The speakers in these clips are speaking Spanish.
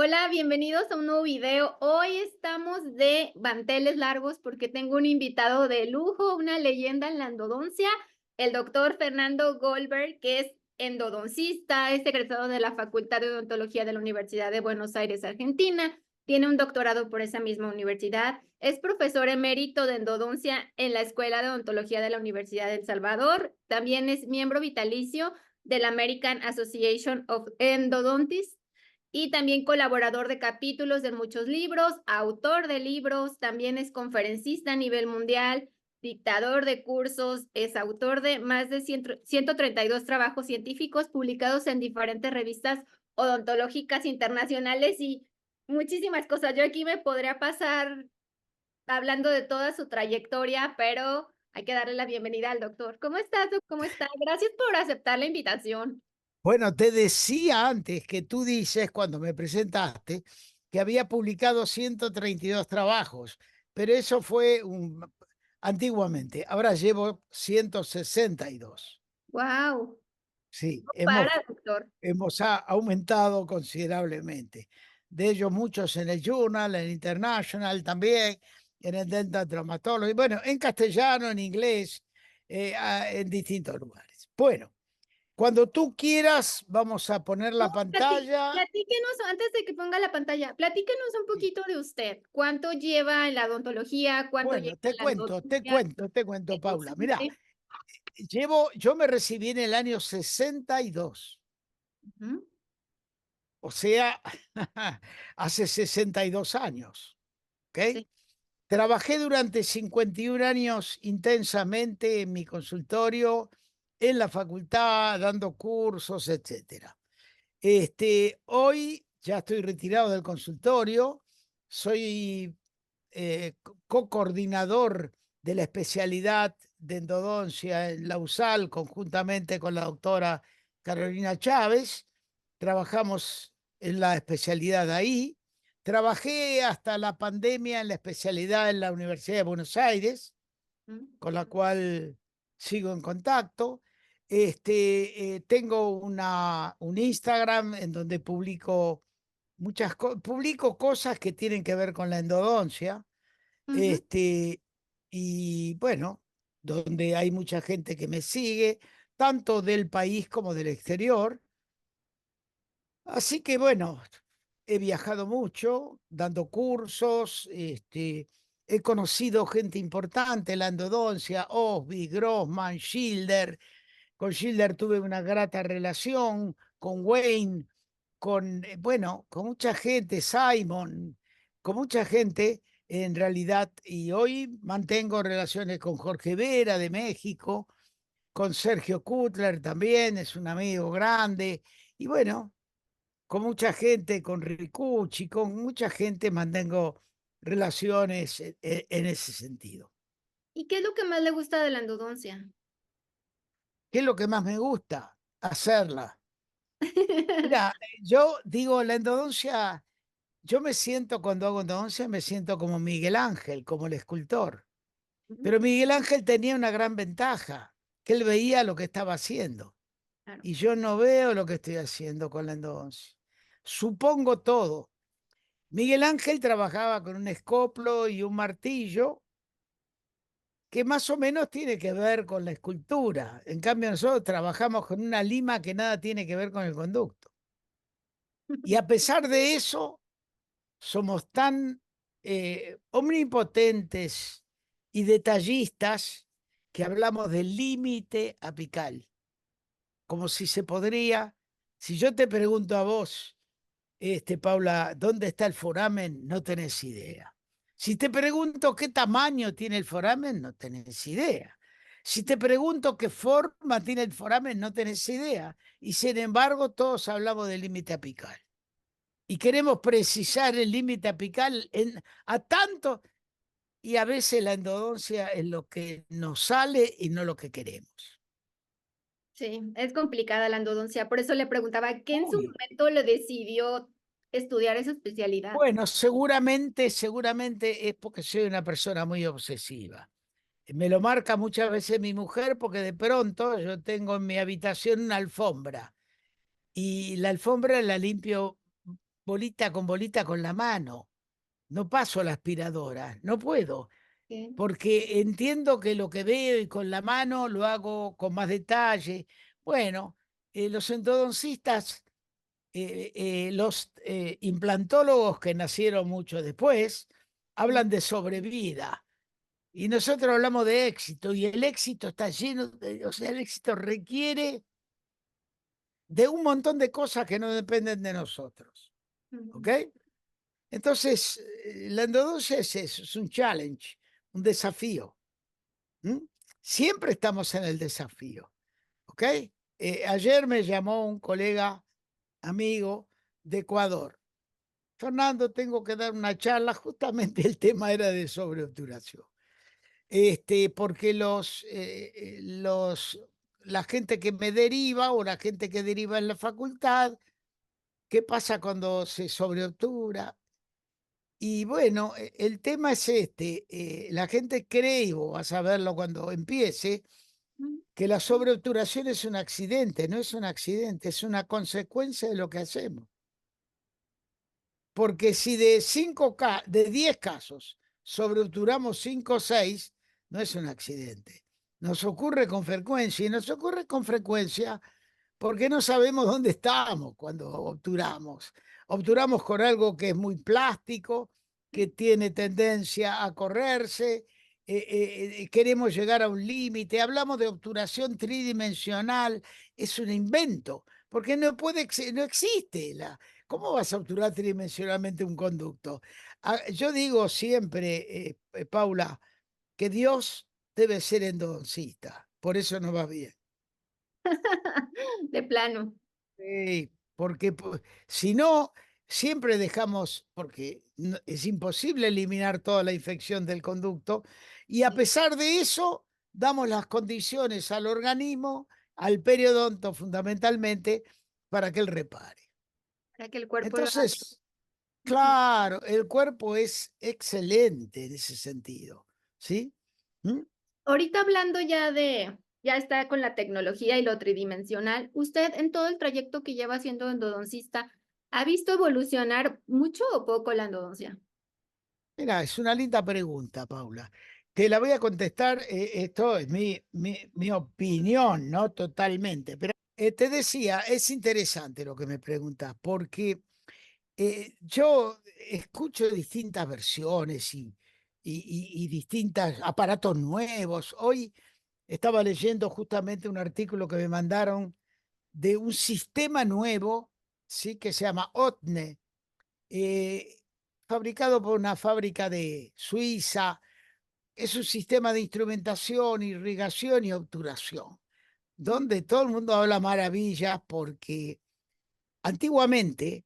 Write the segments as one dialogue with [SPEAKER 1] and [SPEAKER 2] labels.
[SPEAKER 1] Hola, bienvenidos a un nuevo video. Hoy estamos de manteles largos porque tengo un invitado de lujo, una leyenda en la endodoncia, el doctor Fernando Goldberg, que es endodoncista, es egresado de la Facultad de Odontología de la Universidad de Buenos Aires, Argentina. Tiene un doctorado por esa misma universidad. Es profesor emérito de endodoncia en la Escuela de Odontología de la Universidad de El Salvador. También es miembro vitalicio de la American Association of Endodontists y también colaborador de capítulos de muchos libros, autor de libros, también es conferencista a nivel mundial, dictador de cursos, es autor de más de 132 trabajos científicos publicados en diferentes revistas odontológicas internacionales y muchísimas cosas. Yo aquí me podría pasar hablando de toda su trayectoria, pero hay que darle la bienvenida al doctor. ¿Cómo estás? ¿Cómo está? Gracias por aceptar la invitación.
[SPEAKER 2] Bueno, te decía antes que tú dices, cuando me presentaste, que había publicado 132 trabajos, pero eso fue antiguamente. Ahora llevo 162.
[SPEAKER 1] Wow.
[SPEAKER 2] Sí,
[SPEAKER 1] Para, doctor.
[SPEAKER 2] hemos aumentado considerablemente. De ellos muchos en el Journal, en International también, en el Dental Traumatology, bueno, en castellano, en inglés, en distintos lugares. Bueno. Cuando tú quieras, vamos a poner
[SPEAKER 1] No,
[SPEAKER 2] la pantalla.
[SPEAKER 1] platíquenos, antes de que ponga la pantalla, platíquenos un
[SPEAKER 2] Sí.
[SPEAKER 1] poquito de usted. ¿Cuánto lleva en la odontología? ¿Cuánto lleva
[SPEAKER 2] Bueno, te
[SPEAKER 1] en la
[SPEAKER 2] cuento, te
[SPEAKER 1] endodoncia?
[SPEAKER 2] cuento, te cuento,
[SPEAKER 1] ¿Qué
[SPEAKER 2] Paula. Mira,
[SPEAKER 1] docente?
[SPEAKER 2] yo me recibí en el año 62,
[SPEAKER 1] Ujú.
[SPEAKER 2] o sea, hace 62 años, ¿ok?
[SPEAKER 1] Sí.
[SPEAKER 2] Trabajé durante 51 años intensamente en mi consultorio, en la facultad, dando cursos, etcétera. Hoy ya estoy retirado del consultorio, soy co-coordinador de la especialidad de endodoncia en la USAL, conjuntamente con la doctora Carolina Chávez. Trabajamos en la especialidad ahí. Trabajé hasta la pandemia en la especialidad en la Universidad de Buenos Aires,
[SPEAKER 1] Ujú.
[SPEAKER 2] con la cual sigo en contacto. Tengo un Instagram en donde publico cosas que tienen que ver con la endodoncia,
[SPEAKER 1] Ujú.
[SPEAKER 2] este, y bueno, donde hay mucha gente que me sigue, tanto del país como del exterior. Así que bueno, he viajado mucho, dando cursos, he conocido gente importante en la endodoncia, Osby, Grossman, Schilder. Con Schilder tuve una grata relación, con Wayne, bueno, con mucha gente, Simon, con mucha gente en realidad, y hoy mantengo relaciones con Jorge Vera de México, con Sergio Kutler también, es un amigo grande, y bueno, con mucha gente, con Ricucci, con mucha gente mantengo relaciones en ese sentido.
[SPEAKER 1] ¿Y qué es lo que más le gusta de la endodoncia?
[SPEAKER 2] ¿Qué es lo que más me gusta? Hacerla. Mira, yo digo, la endodoncia, yo me siento cuando hago endodoncia, me siento como Miguel Ángel, como el escultor.
[SPEAKER 1] Ujú.
[SPEAKER 2] Pero Miguel Ángel tenía una gran ventaja, que él veía lo que estaba haciendo.
[SPEAKER 1] Claro.
[SPEAKER 2] Y yo no veo lo que estoy haciendo con la endodoncia. Supongo todo. Miguel Ángel trabajaba con un escoplo y un martillo que más o menos tiene que ver con la escultura. En cambio, nosotros trabajamos con una lima que nada tiene que ver con el conducto. Y a pesar de eso, somos tan omnipotentes y detallistas que hablamos del límite apical, como si se podría, si yo te pregunto a vos, Paula, ¿dónde está el foramen? No tenés idea. Si te pregunto qué tamaño tiene el foramen, no tenés idea. Si te pregunto qué forma tiene el foramen, no tenés idea. Y sin embargo, todos hablamos del límite apical. Y queremos precisar el límite apical a tanto, y a veces la endodoncia es lo que nos sale y no lo que queremos.
[SPEAKER 1] Sí, es complicada la endodoncia. Por eso le preguntaba, ¿qué en su
[SPEAKER 2] Uy.
[SPEAKER 1] momento le decidió estudiar esa especialidad?
[SPEAKER 2] Bueno, seguramente es porque soy una persona muy obsesiva. Me lo marca muchas veces mi mujer porque de pronto yo tengo en mi habitación una alfombra y la alfombra la limpio bolita con la mano, no paso la aspiradora, no puedo,
[SPEAKER 1] Sí.
[SPEAKER 2] porque entiendo que lo que veo y con la mano lo hago con más detalle. Bueno, los endodoncistas, los implantólogos que nacieron mucho después, hablan de sobrevida. Y nosotros hablamos de éxito, y el éxito está lleno o sea, el éxito requiere de un montón de cosas que no dependen de nosotros. ¿Ok?
[SPEAKER 1] Ujú.
[SPEAKER 2] Entonces, la endodoncia es eso, es un challenge, un desafío. ¿M? Siempre estamos en el desafío. ¿Ok? Ayer me llamó un colega, amigo de Ecuador. Fernando, tengo que dar una charla, justamente el tema era de sobreobturación. Porque la gente que me deriva o la gente que deriva en la facultad, ¿qué pasa cuando se sobreobtura? Y bueno, el tema es este, la gente cree, y vos vas a verlo cuando empiece,
[SPEAKER 1] Mm.
[SPEAKER 2] que la sobreobturación es un accidente, no es un accidente, es una consecuencia de lo que hacemos. Porque si de 10 casos sobreobturamos 5 o 6, no es un accidente. Nos ocurre con frecuencia, y nos ocurre con frecuencia porque no sabemos dónde estamos cuando obturamos. Obturamos con algo que es muy plástico, que tiene tendencia a correrse, queremos llegar a un límite. Hablamos de obturación tridimensional, es un invento, porque no existe. ¿Cómo vas a obturar tridimensionalmente un conducto? Yo digo siempre, Paula, que Dios debe ser endodoncista, por eso no va bien.
[SPEAKER 1] De plano.
[SPEAKER 2] Sí, porque si no, siempre dejamos, porque es imposible eliminar toda la infección del conducto, y a
[SPEAKER 1] Sí.
[SPEAKER 2] pesar de eso, damos las condiciones al organismo, al periodonto fundamentalmente, para que él repare.
[SPEAKER 1] Para que el cuerpo lo haga.
[SPEAKER 2] Entonces,
[SPEAKER 1] Ujú.
[SPEAKER 2] claro, el cuerpo es excelente en ese sentido, ¿sí? ¿Mm?
[SPEAKER 1] Ahorita hablando ya está con la tecnología y lo tridimensional, usted en todo el trayecto que lleva siendo endodoncista, ¿ha visto evolucionar mucho o poco la endodoncia?
[SPEAKER 2] Mira, es una linda pregunta, Paula. Te la voy a contestar, esto es mi opinión, ¿no? Totalmente. Pero te decía, es interesante lo que me preguntas, porque yo escucho distintas versiones y distintos aparatos nuevos. Hoy estaba leyendo justamente un artículo que me mandaron de un sistema nuevo, ¿sí? Que se llama OTNE, eh, fabricado por una fábrica de Suiza. Es un sistema de instrumentación, irrigación y obturación,
[SPEAKER 1] Mm.
[SPEAKER 2] donde todo el mundo habla maravillas porque antiguamente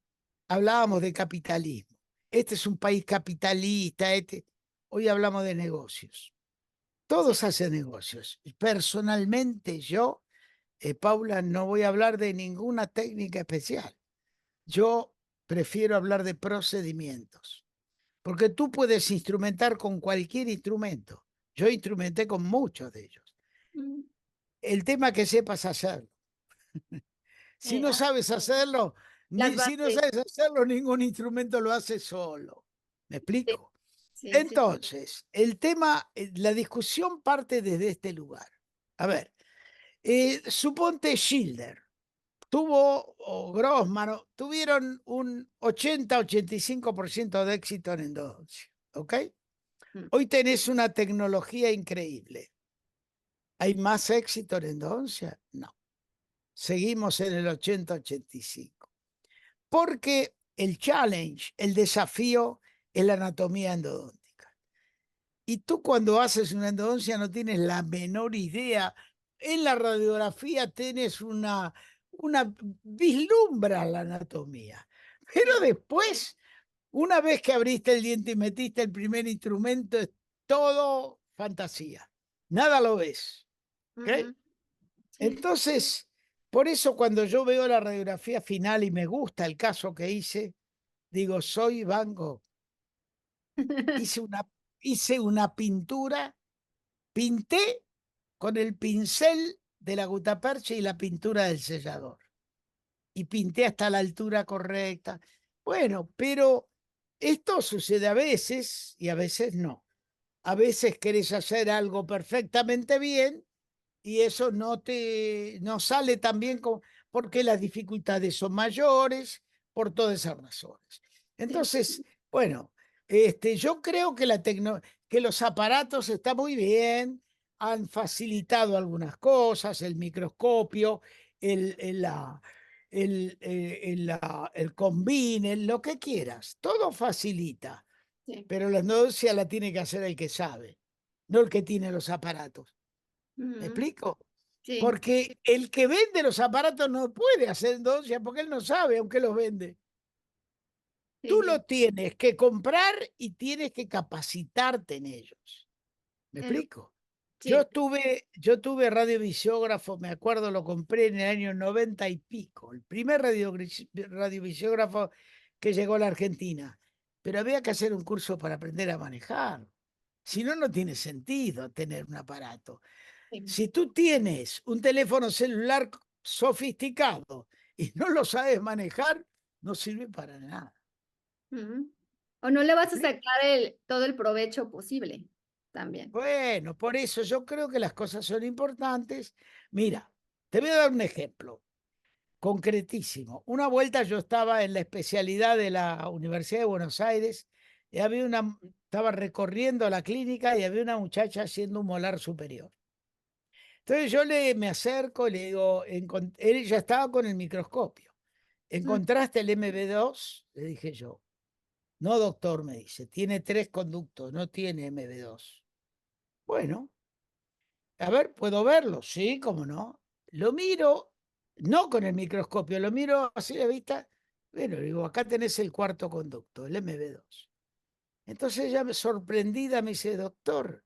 [SPEAKER 2] hablábamos de capitalismo. Este es un país capitalista, hoy hablamos de negocios.
[SPEAKER 1] Sí.
[SPEAKER 2] Todos hacen negocios. Personalmente yo, Paula, no voy a hablar de ninguna técnica especial. Yo prefiero hablar de procedimientos. Porque tú puedes instrumentar con cualquier instrumento. Yo instrumenté con muchos de ellos.
[SPEAKER 1] Mm.
[SPEAKER 2] El tema es que sepas hacerlo. Si no
[SPEAKER 1] Ah,
[SPEAKER 2] sabes hacerlo,
[SPEAKER 1] las
[SPEAKER 2] si no
[SPEAKER 1] bases.
[SPEAKER 2] sabes hacerlo, ningún instrumento lo hace solo. ¿Me
[SPEAKER 1] Sí,
[SPEAKER 2] explico?
[SPEAKER 1] sí, sí.
[SPEAKER 2] Entonces, el tema, la discusión parte desde este lugar. A ver, suponte Schilder o Grossman tuvieron un 80-85% de éxito en endodoncia. ¿Ok?
[SPEAKER 1] Mm.
[SPEAKER 2] Hoy tenés una tecnología increíble. ¿Hay más éxito en endodoncia? No. Seguimos en el 80-85. Porque el challenge, el desafío, es la anatomía endodóntica. Y tú cuando haces una endodoncia no tienes la menor idea. En la radiografía tienes una vislumbra la anatomía. Pero
[SPEAKER 1] Sí.
[SPEAKER 2] después, una vez que abriste el diente y metiste el primer instrumento, es todo fantasía. Nada lo ves. ¿Ok?
[SPEAKER 1] Ujú. Sí.
[SPEAKER 2] Entonces, por eso cuando yo veo la radiografía final y me gusta el caso que hice, digo, soy Van Gogh. Hice una, hice una pintura, pinté con el pincel de la gutapercha y la pintura del sellador. Y pinté hasta la altura correcta. Bueno, pero esto sucede a veces y a veces no. A veces querés hacer algo perfectamente bien y eso no sale tan bien como, porque las dificultades son mayores por todas esas razones.
[SPEAKER 1] Sí,
[SPEAKER 2] Entonces, bueno, yo creo que que los aparatos están muy bien, han facilitado algunas cosas, el microscopio, el combine, lo que quieras, todo facilita,
[SPEAKER 1] sí.
[SPEAKER 2] pero la endodoncia la tiene que hacer el que sabe, no el que tiene los aparatos. ¿Me
[SPEAKER 1] Ujú.
[SPEAKER 2] explico?
[SPEAKER 1] Sí,
[SPEAKER 2] Porque el que vende los aparatos no puede hacer endodoncia porque él no sabe, aunque los vende.
[SPEAKER 1] sí,
[SPEAKER 2] Tú
[SPEAKER 1] sí.
[SPEAKER 2] lo tienes que comprar y tienes que capacitarte en ellos. ¿Me
[SPEAKER 1] En-
[SPEAKER 2] explico?
[SPEAKER 1] sí,
[SPEAKER 2] Yo tuve radiovisiógrafo, me acuerdo, lo compré en el año 90 y pico, el primer radiovisiógrafo que llegó a la Argentina. Pero había que hacer un curso para aprender a manejar. Si no, no tiene sentido tener un aparato.
[SPEAKER 1] sí.
[SPEAKER 2] Si tú tienes un teléfono celular sofisticado y no lo sabes manejar, no sirve para nada.
[SPEAKER 1] Ujú. O no le
[SPEAKER 2] ¿Me
[SPEAKER 1] vas a
[SPEAKER 2] explico?
[SPEAKER 1] sacar todo el provecho posible también.
[SPEAKER 2] Bueno, por eso yo creo que las cosas son importantes. Mira, te voy a dar un ejemplo concretísimo. Una vuelta yo estaba en la especialidad de la Universidad de Buenos Aires y estaba recorriendo la clínica y había una muchacha haciendo un molar superior. Entonces me acerco y le digo, él ya estaba con el microscopio.
[SPEAKER 1] Mm,
[SPEAKER 2] ¿Encontraste el MB2? Le dije yo. No, doctor, me dice, tiene 3 conductos, no tiene MB2. Bueno, a ver, ¿puedo verlo? Sí, cómo no. Lo miro, no con el microscopio, lo miro así de vista. Bueno, le digo, acá tenés el 4 conducto, el MB2. Entonces ella sorprendida me dice, doctor,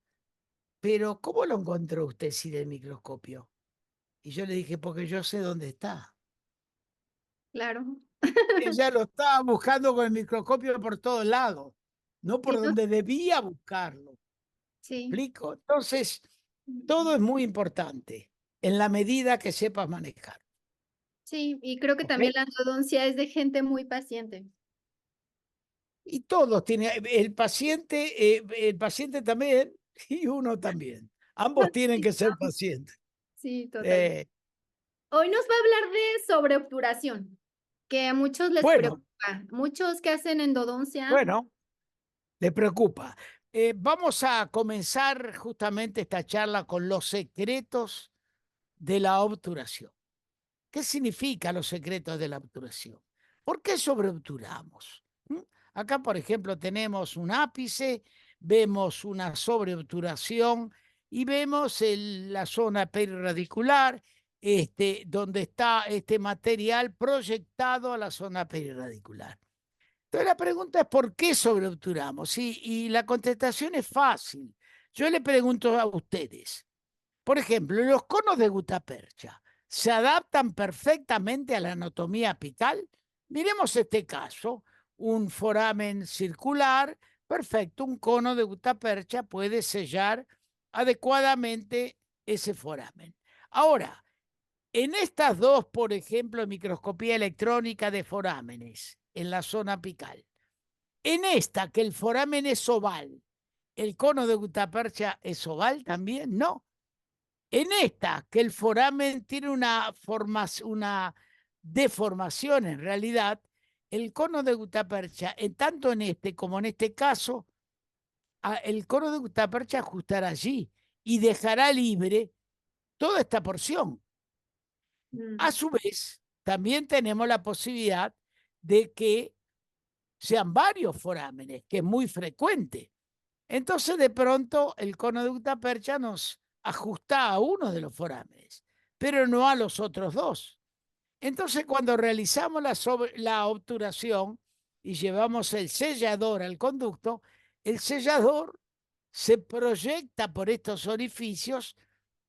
[SPEAKER 2] pero ¿cómo lo encontró usted sin el microscopio? Y yo le dije, porque yo sé dónde está.
[SPEAKER 1] claro.
[SPEAKER 2] Ella lo estaba buscando con el microscopio por todos lados, no
[SPEAKER 1] Sí,
[SPEAKER 2] por
[SPEAKER 1] no,
[SPEAKER 2] donde debía buscarlo.
[SPEAKER 1] sí.
[SPEAKER 2] ¿Explico? Entonces, todo
[SPEAKER 1] Ujú.
[SPEAKER 2] es muy importante en la medida que sepas manejar.
[SPEAKER 1] Sí, y creo que
[SPEAKER 2] ¿Ok?
[SPEAKER 1] también la endodoncia es de gente muy paciente.
[SPEAKER 2] Y todos tienen, el paciente también y uno también. Ambos tienen
[SPEAKER 1] Sí,
[SPEAKER 2] que ser pacientes.
[SPEAKER 1] sí, total.
[SPEAKER 2] Eh,
[SPEAKER 1] Hoy nos va a hablar de sobreobturación, que a muchos les
[SPEAKER 2] bueno,
[SPEAKER 1] preocupa. Muchos que hacen endodoncia.
[SPEAKER 2] bueno, le preocupa. Vamos a comenzar justamente esta charla con los secretos de la obturación. ¿Qué significan los secretos de la obturación? ¿Por qué sobreobturamos? ¿Mm? Acá, por ejemplo, tenemos un ápice, vemos una sobreobturación y vemos la zona perirradicular, donde está este material proyectado a la zona perirradicular. Entonces la pregunta es ¿por qué sobreobturamos? Y la contestación es fácil. Yo le pregunto a ustedes, por ejemplo, los conos de gutapercha se adaptan perfectamente a la anatomía apical. Miremos este caso, un foramen circular, perfecto, un cono de gutapercha puede sellar adecuadamente ese foramen. Ahora, en estas dos, por ejemplo, microscopía electrónica de forámenes en la zona apical, en esta que el foramen es oval, ¿el cono de gutapercha es oval también? No. En esta, que el foramen tiene una deformación en realidad, el cono de gutapercha, tanto en este como en este caso, el cono de gutapercha ajustará allí y dejará libre toda esta porción. A
[SPEAKER 1] Mm,
[SPEAKER 2] su vez, también tenemos la posibilidad de que sean varios forámenes, que es muy frecuente. Entonces, de pronto, el cono de gutapercha nos ajusta a uno de los forámenes, pero no a los otros dos. Entonces, cuando realizamos la obturación y llevamos el sellador al conducto, el sellador se proyecta por estos orificios,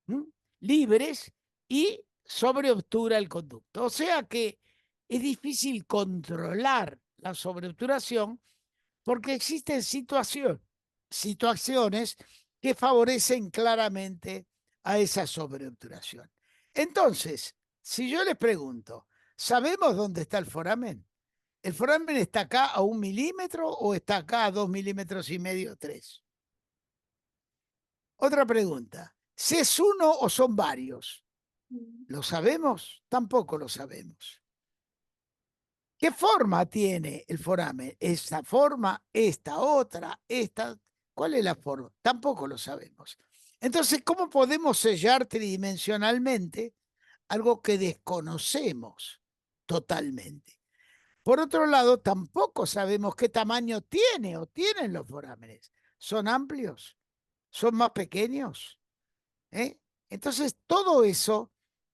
[SPEAKER 2] ¿m?, libres, y sobreobtura el conducto. O sea que es difícil controlar la sobreobturación porque existen situaciones que favorecen claramente a esa sobreobturación. Entonces, si yo les pregunto, ¿sabemos dónde está el foramen? ¿El foramen está acá a 1 milímetro o está acá a 2,5 milímetros, 3? Otra pregunta. ¿Si es uno o son varios?
[SPEAKER 1] Mm.
[SPEAKER 2] ¿Lo sabemos? Tampoco lo sabemos. ¿Qué forma tiene el foramen? ¿Esta forma? ¿Esta otra? ¿Esta? ¿Cuál es la forma? Tampoco lo sabemos. Entonces, ¿cómo podemos sellar tridimensionalmente algo que desconocemos totalmente? Por otro lado, tampoco sabemos qué tamaño tiene o tienen los forámenes. ¿Son amplios? ¿Son más pequeños? ¿Eh? Entonces, todo eso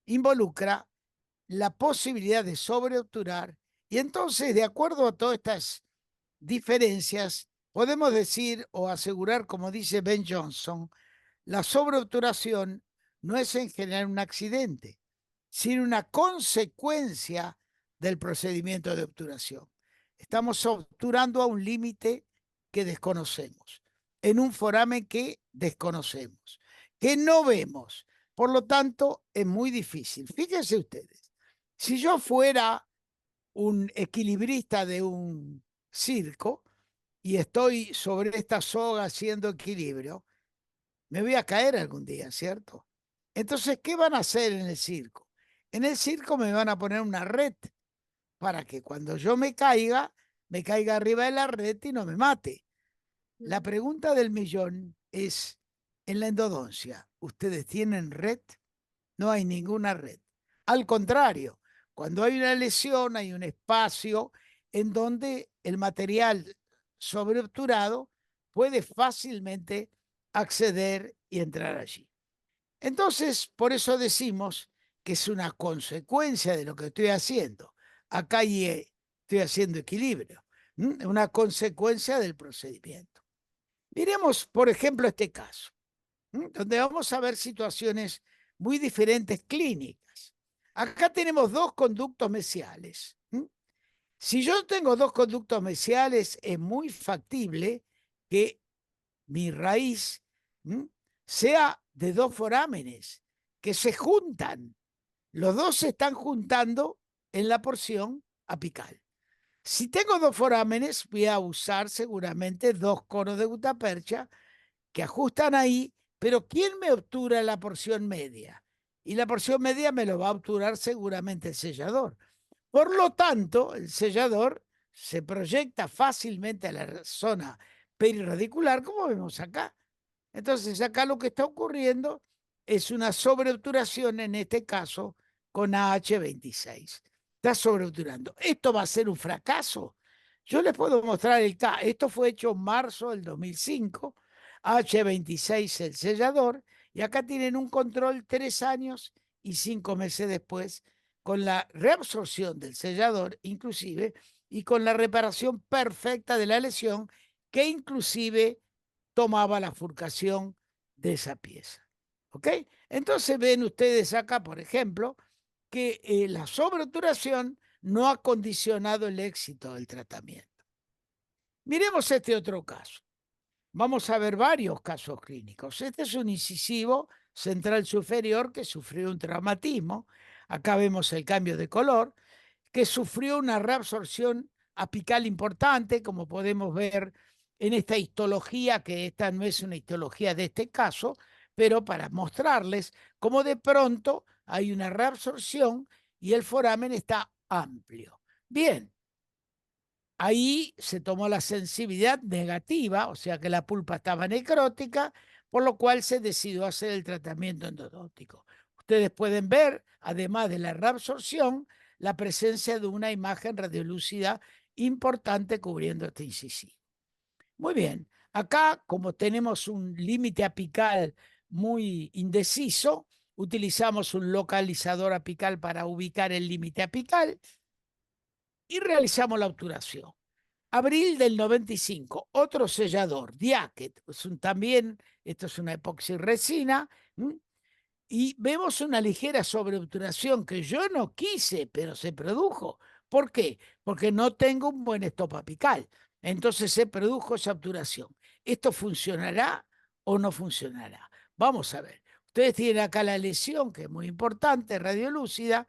[SPEAKER 2] involucra la posibilidad de sobreobturar y entonces, de acuerdo a todas estas diferencias, podemos decir o asegurar, como dice Ben Johnson, la sobreobturación no es en general un accidente, sino una consecuencia del procedimiento de obturación. Estamos obturando a un límite que desconocemos, en un foramen que desconocemos, que no vemos. Por lo tanto, es muy difícil. Fíjense ustedes, si yo fuera un equilibrista de un circo y estoy sobre esta soga haciendo equilibrio, me voy a caer algún día, ¿cierto? Entonces, ¿qué van a hacer en el circo? En el circo me van a poner una red para que cuando yo me caiga arriba de la red y no me mate. La
[SPEAKER 1] Mm.
[SPEAKER 2] pregunta del millón es, en la endodoncia, ¿ustedes tienen red? No hay ninguna red. Al contrario, cuando hay una lesión hay un espacio en donde el material sobreobturado puede fácilmente acceder y entrar allí. Entonces, por eso decimos que es una consecuencia de lo que estoy haciendo. Acá estoy haciendo equilibrio, una consecuencia del procedimiento. Miremos, por ejemplo, este caso, donde vamos a ver situaciones muy diferentes clínicas. Acá tenemos dos conductos mesiales. Si yo tengo dos conductos mesiales, es muy factible que mi raíz sea de dos forámenes que se juntan. Los dos se están juntando en la porción apical. Si tengo dos forámenes, voy a usar seguramente dos conos de gutapercha que ajustan ahí, pero ¿quién me obtura la porción media? Y la porción media me lo va a obturar seguramente el sellador. Por lo tanto, el sellador se proyecta fácilmente a la zona perirradicular, como vemos acá. Entonces, acá lo que está ocurriendo es una sobreobturación, en este caso, con AH26. Está sobreobturando. ¿Esto va a ser un fracaso? Yo les puedo mostrar el caso. Esto fue hecho en marzo del 2005. AH26 el sellador. Y acá tienen un control 3 años y 5 meses después, con la reabsorción del sellador, inclusive, y con la reparación perfecta de la lesión, que inclusive tomaba la furcación de esa pieza. ¿Ok? Entonces ven ustedes acá, por ejemplo, que la sobreobturación no ha condicionado el éxito del tratamiento. Miremos este otro caso. Vamos a ver varios casos clínicos. Este es un incisivo central superior que sufrió un traumatismo. Acá vemos el cambio de color, que sufrió una reabsorción apical importante, como podemos ver en esta histología, que esta no es una histología de este caso, pero para mostrarles cómo de pronto hay una reabsorción y el foramen está amplio. Bien, ahí se tomó la sensibilidad negativa, o sea que la pulpa estaba necrótica, por lo cual se decidió hacer el tratamiento endodóntico. Ustedes pueden ver, además de la reabsorción, la presencia de una imagen radiolúcida importante cubriendo este incisivo. Muy bien, acá como tenemos un límite apical muy indeciso, utilizamos un localizador apical para ubicar el límite apical y realizamos la obturación. Abril del 95, otro sellador, Diaket, también, esto es una epoxirresina, y vemos una ligera sobreobturación que yo no quise, pero se produjo. ¿Por qué? Porque no tengo un buen stop apical. Entonces se produjo esa obturación. ¿Esto funcionará o no funcionará? Vamos a ver. Ustedes tienen acá la lesión, que es muy importante, radiolúcida,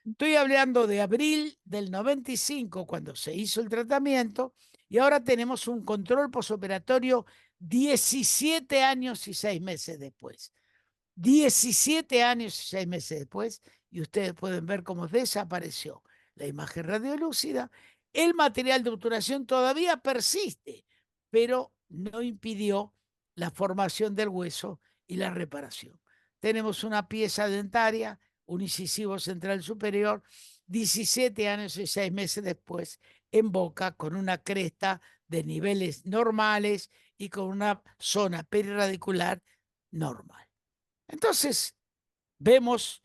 [SPEAKER 2] Estoy hablando de abril del 95, cuando se hizo el tratamiento, y ahora tenemos un control posoperatorio 17 años y 6 meses después. 17 años y 6 meses después, y ustedes pueden ver cómo desapareció la imagen radiolúcida. El material de obturación todavía persiste, pero no impidió la formación del hueso y la reparación. Tenemos una pieza dentaria, un incisivo central superior, 17 años y 6 meses después, en boca, con una cresta de niveles normales y con una zona perirradicular normal. Entonces, vemos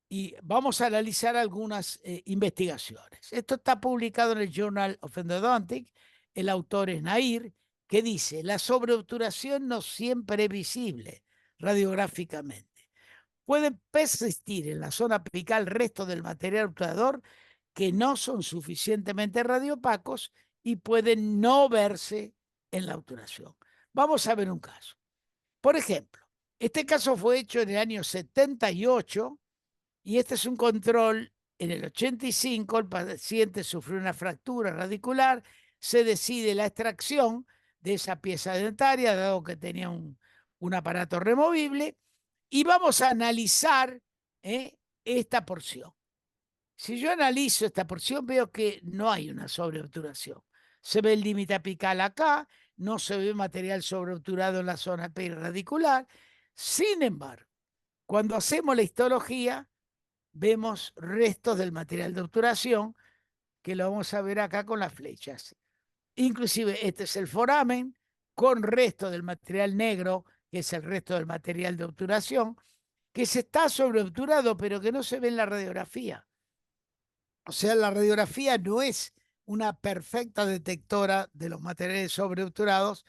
[SPEAKER 2] y vamos a analizar algunas investigaciones. Esto está publicado en el Journal of Endodontics. El autor es Nair, que dice, la sobreobturación no siempre es visible radiográficamente. Pueden persistir en la zona apical restos del material obturador que no son suficientemente radiopacos y pueden no verse en la obturación. Vamos a ver un caso. Por ejemplo, este caso fue hecho en el año 78 y este es un control. En el 85 el paciente sufrió una fractura radicular, se decide la extracción de esa pieza dentaria, dado que tenía un aparato removible, y vamos a analizar esta porción. Si yo analizo esta porción, veo que no hay una sobreobturación. Se ve el límite apical acá, no se ve material sobreobturado en la zona perirradicular. Sin embargo, cuando hacemos la histología, vemos restos del material de obturación, que lo vamos a ver acá con las flechas. Inclusive este es el foramen, con resto del material negro, que es el resto del material de obturación, que se está sobreobturado, pero que no se ve en la radiografía. O sea, la radiografía no es una perfecta detectora de los materiales sobreobturados,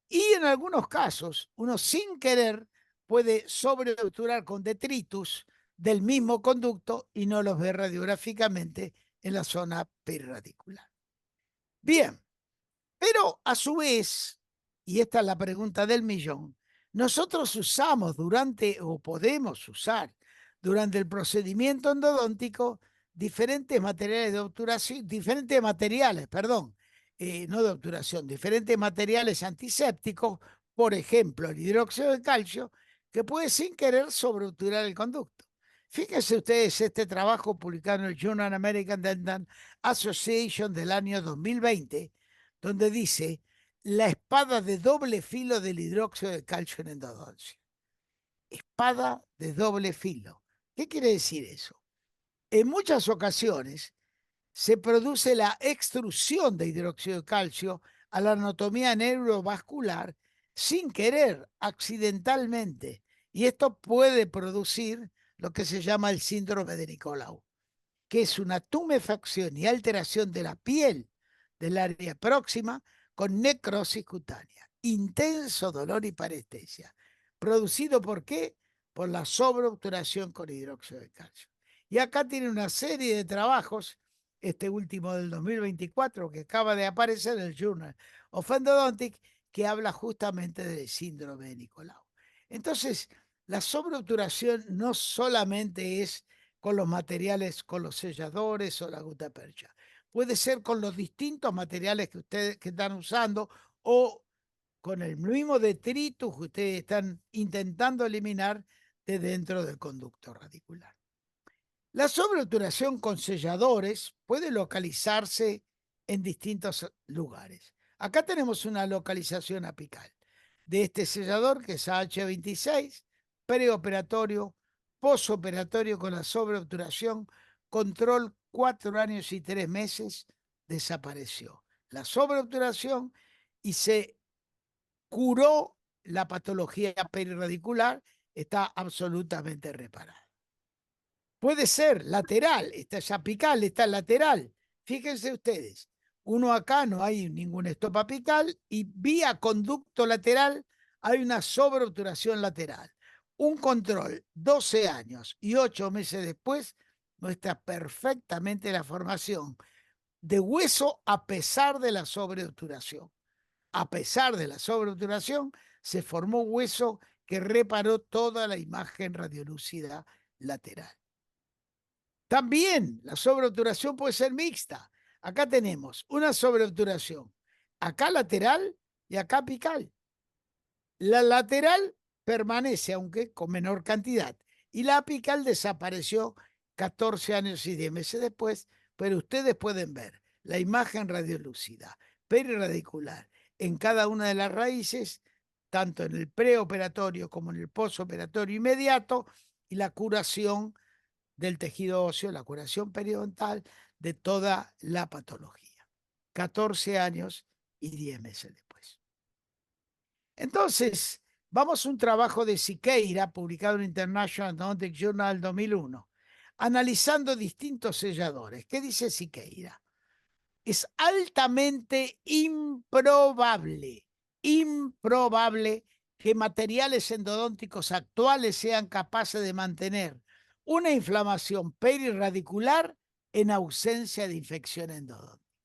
[SPEAKER 2] y en algunos casos uno sin querer puede sobreobturar con detritus del mismo conducto y no los ve radiográficamente en la zona perirradicular. Bien, pero a su vez, y esta es la pregunta del millón, nosotros usamos durante, o podemos usar durante el procedimiento endodóntico, diferentes materiales de obturación, diferentes materiales, perdón, no de obturación, diferentes materiales antisépticos, por ejemplo, el hidróxido de calcio, que puede sin querer sobreobturar el conducto. Fíjense ustedes este trabajo publicado en el Journal American Dental Association del año 2020, donde dice la espada de doble filo del hidróxido de calcio en endodoncia. Espada de doble filo. ¿Qué quiere decir eso? En muchas ocasiones se produce la extrusión de hidróxido de calcio a la anatomía neurovascular sin querer, accidentalmente, y esto puede producir lo que se llama el síndrome de Nicolau, que es una tumefacción y alteración de la piel del área próxima con necrosis cutánea, intenso dolor y parestesia. ¿Producido por qué? Por la sobreobturación con hidróxido de calcio. Y acá tiene una serie de trabajos, este último del 2024, que acaba de aparecer en el Journal of Endodontics, que habla justamente del síndrome de Nicolau. Entonces, la sobreobturación no solamente es con los materiales, con los selladores o la gutapercha. Puede ser con los distintos materiales que ustedes que están usando o con el mismo detritus que ustedes están intentando eliminar de dentro del conducto radicular. La sobreobturación con selladores puede localizarse en distintos lugares. Acá tenemos una localización apical de este sellador, que es H26, preoperatorio, posoperatorio con la sobreobturación, control 4 años y 3 meses, desapareció la sobreobturación y se curó la patología perirradicular, está absolutamente reparada. Puede ser lateral, esta es apical, esta es lateral. Fíjense ustedes, uno acá no hay ningún stop apical y vía conducto lateral hay una sobreobturación lateral. Un control 12 años y 8 meses después muestra perfectamente la formación de hueso a pesar de la sobreobturación. A pesar de la sobreobturación, se formó hueso que reparó toda la imagen radiolúcida lateral. También la sobreobturación puede ser mixta. Acá tenemos una sobreobturación, acá lateral y acá apical. La lateral permanece, aunque con menor cantidad, y la apical desapareció 14 años y 10 meses después, pero ustedes pueden ver la imagen radiolúcida perirradicular en cada una de las raíces, tanto en el preoperatorio como en el postoperatorio inmediato, y la curación del tejido óseo, la curación periodontal de toda la patología. 14 años y 10 meses después. Entonces, vamos a un trabajo de Siqueira, publicado en International Endodontic Journal 2001, analizando distintos selladores. ¿Qué dice Siqueira? Es altamente improbable que materiales endodónticos actuales sean capaces de mantener una inflamación perirradicular en ausencia de infección endodóntica.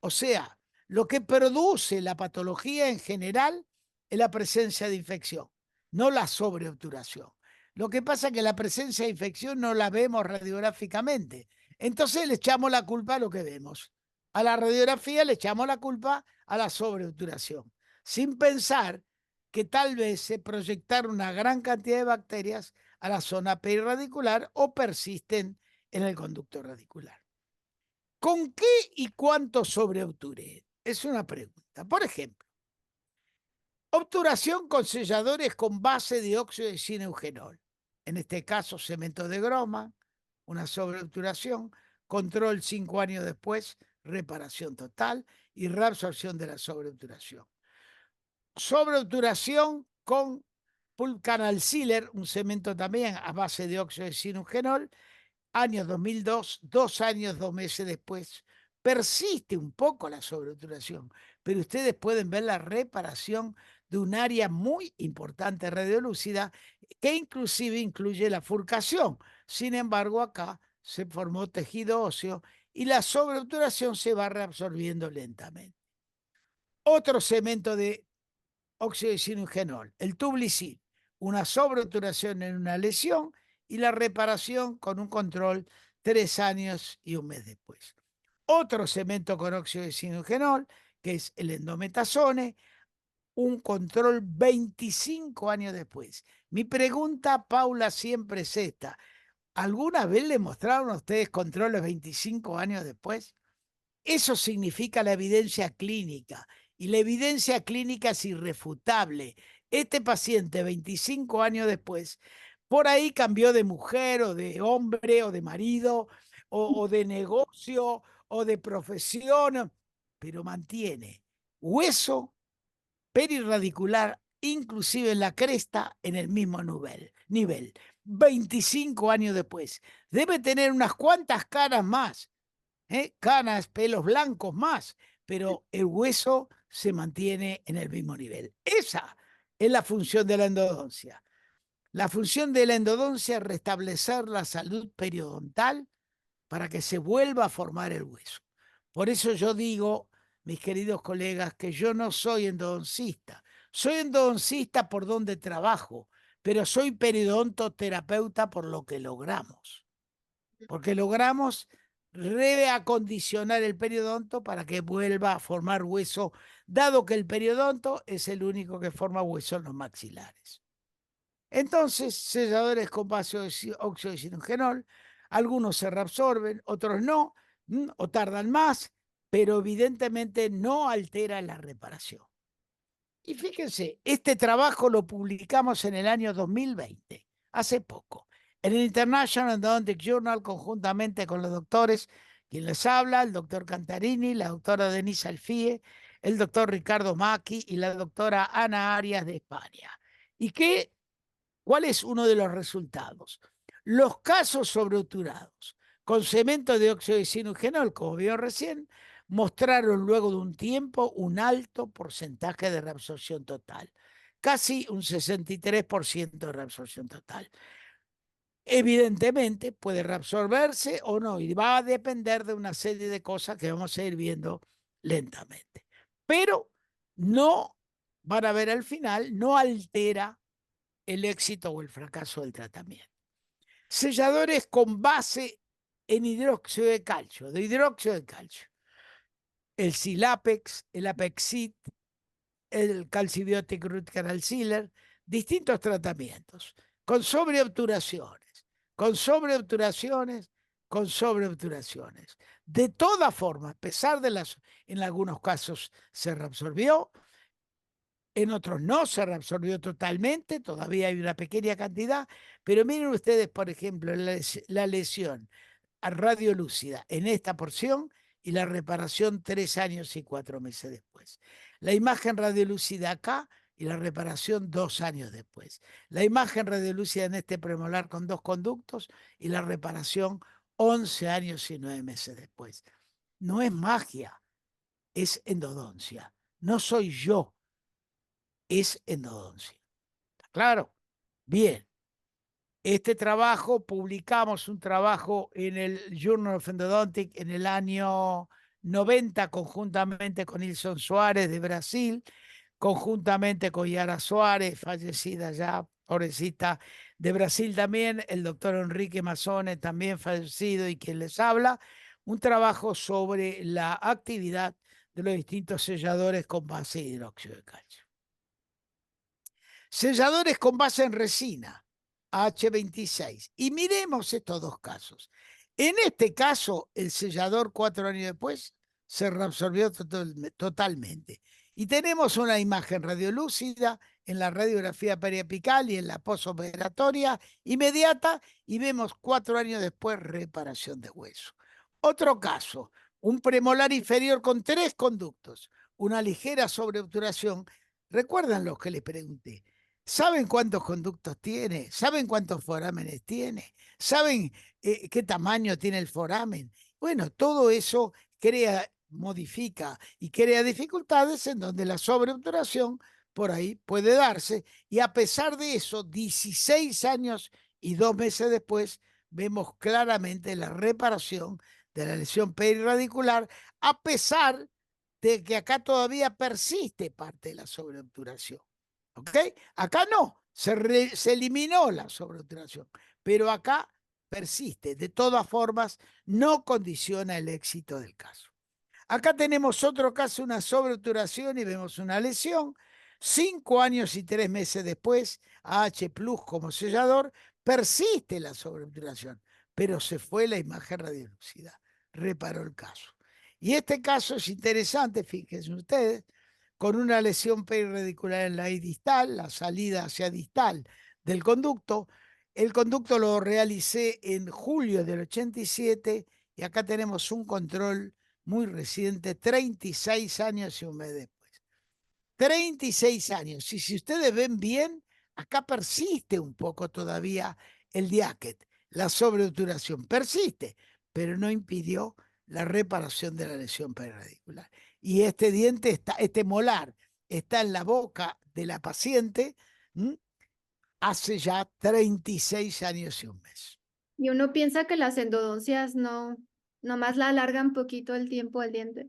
[SPEAKER 2] O sea, lo que produce la patología en general es la presencia de infección, no la sobreobturación. Lo que pasa es que la presencia de infección no la vemos radiográficamente. Entonces le echamos la culpa a lo que vemos. A la radiografía le echamos la culpa a la sobreobturación, sin pensar que tal vez se proyectaron una gran cantidad de bacterias a la zona perirradicular o persisten en el conducto radicular. ¿Con qué y cuánto sobreobturé? Es una pregunta. Por ejemplo, obturación con selladores con base de óxido de zineugenol. En este caso, cemento de Groma, una sobreobturación, control 5 años después, reparación total y reabsorción de la sobreobturación. Sobreobturación con Pulcanal Sealer, un cemento también a base de óxido de zineugenol, año 2002, 2 años, 2 meses después, persiste un poco la sobreobturación, pero ustedes pueden ver la reparación de un área muy importante radiolúcida que inclusive incluye la furcación. Sin embargo, acá se formó tejido óseo y la sobreobturación se va reabsorbiendo lentamente. Otro cemento de óxido de zineugenol, el Tublicin, una sobreobturación en una lesión y la reparación con un control 3 años y 1 mes después. Otro cemento con óxido de zineugenol, que es el endometazone, un control 25 años después. Mi pregunta, Paula, siempre es esta. ¿Alguna vez le mostraron a ustedes controles 25 años después? Eso significa la evidencia clínica y la evidencia clínica es irrefutable. Este paciente, 25 años después, por ahí cambió de mujer o de hombre o de marido o de negocio o de profesión, pero mantiene hueso perirradicular, inclusive en la cresta, en el mismo nivel. 25 años después. Debe tener unas cuantas caras más, canas, pelos blancos más, pero el hueso se mantiene en el mismo nivel. Esa es la función de la endodoncia. La función de la endodoncia es restablecer la salud periodontal para que se vuelva a formar el hueso. Por eso yo digo, mis queridos colegas, que yo no soy endodoncista. Soy endodoncista por donde trabajo, pero soy periodontoterapeuta por lo que logramos. Porque logramos reacondicionar el periodonto para que vuelva a formar hueso, dado que el periodonto es el único que forma hueso en los maxilares. Entonces, selladores con base de óxido de zineugenol, algunos se reabsorben, otros no, o tardan más, pero evidentemente no altera la reparación. Y fíjense, este trabajo lo publicamos en el año 2020, hace poco, en el International Endodontic Journal, conjuntamente con los doctores, quien les habla, el doctor Cantarini, la doctora Denise Alfie, el doctor Ricardo Macchi y la doctora Ana Arias de España. ¿Y cuál es uno de los resultados? Los casos sobreobturados con cemento de óxido de zineugenol, como vio recién, mostraron luego de un tiempo un alto porcentaje de reabsorción total, casi un 63% de reabsorción total. Evidentemente puede reabsorberse o no, y va a depender de una serie de cosas que vamos a ir viendo lentamente. Pero no van a ver al final, no altera el éxito o el fracaso del tratamiento. Selladores con base en hidróxido de calcio, El Silapex, el Apexit, el Calcibiotic Root Canal Sealer, distintos tratamientos, con sobreobturaciones, con sobreobturaciones, con sobreobturaciones. De todas formas, a pesar de en algunos casos se reabsorbió, en otros no se reabsorbió totalmente, todavía hay una pequeña cantidad, pero miren ustedes, por ejemplo, la lesión radiolúcida en esta porción y la reparación 3 años y 4 meses después. La imagen radiolúcida acá y la reparación 2 años después. La imagen radiolúcida en este premolar con 2 conductos y la reparación 11 años y 9 meses después. No es magia, es endodoncia. No soy yo, es endodoncia. ¿Claro? Bien. Este trabajo, publicamos un trabajo en el Journal of Endodontics en el año 90, conjuntamente con Nilson Suárez de Brasil, conjuntamente con Yara Suárez, fallecida ya, pobrecita, de Brasil también, el doctor Enrique Mazzone, también fallecido y quien les habla, un trabajo sobre la actividad de los distintos selladores con base de hidróxido de calcio. Selladores con base en resina, H26. Y miremos estos dos casos. En este caso, el sellador 4 años después se reabsorbió totalmente. Y tenemos una imagen radiolúcida en la radiografía periapical y en la posoperatoria inmediata y vemos 4 años después reparación de hueso. Otro caso, un premolar inferior con 3 conductos, una ligera sobreobturación. ¿Recuerdan los que les pregunté? ¿Saben cuántos conductos tiene? ¿Saben cuántos forámenes tiene? ¿Saben qué tamaño tiene el foramen? Bueno, todo eso modifica y crea dificultades en donde la sobreobturación por ahí puede darse. Y a pesar de eso, 16 años y 2 meses después, vemos claramente la reparación de la lesión perirradicular, a pesar de que acá todavía persiste parte de la sobreobturación. ¿Ok? Acá no, se eliminó la sobreobturación, pero acá persiste. De todas formas, no condiciona el éxito del caso. Acá tenemos otro caso, una sobreobturación y vemos una lesión. 5 años y 3 meses después, AH Plus como sellador, persiste la sobreobturación, pero se fue la imagen radiolúcida, reparó el caso. Y este caso es interesante, fíjense ustedes, con una lesión perirradicular en la I distal, la salida hacia distal del conducto. El conducto lo realicé en julio del 87 y acá tenemos un control muy reciente, 36 años y un mes después. 36 años. Y si ustedes ven bien, acá persiste un poco todavía el diáquet, la sobreobturación. Persiste, pero no impidió la reparación de la lesión perirradicular. Y este diente está, este molar está en la boca de la paciente hace ya 36 años y un mes.
[SPEAKER 1] Y uno piensa que las endodoncias no, nomás la alargan poquito el tiempo del diente.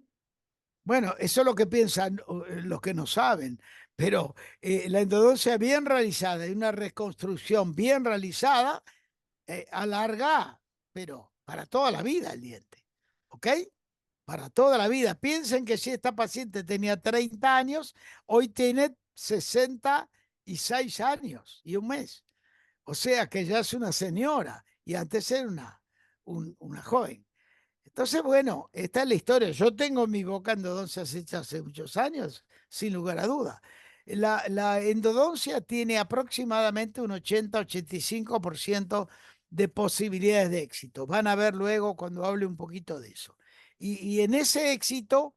[SPEAKER 2] Bueno, eso es lo que piensan los que no saben, pero la endodoncia bien realizada y una reconstrucción bien realizada alarga, pero para toda la vida el diente, ¿ok? Para toda la vida. Piensen que si esta paciente tenía 30 años, hoy tiene 66 años y un mes. O sea que ya es una señora y antes era una joven. Entonces, bueno, esta es la historia. Yo tengo mi boca endodoncias hechas hace muchos años, sin lugar a duda. La endodoncia tiene aproximadamente un 80-85% de posibilidades de éxito. Van a ver luego cuando hable un poquito de eso. Y en ese éxito,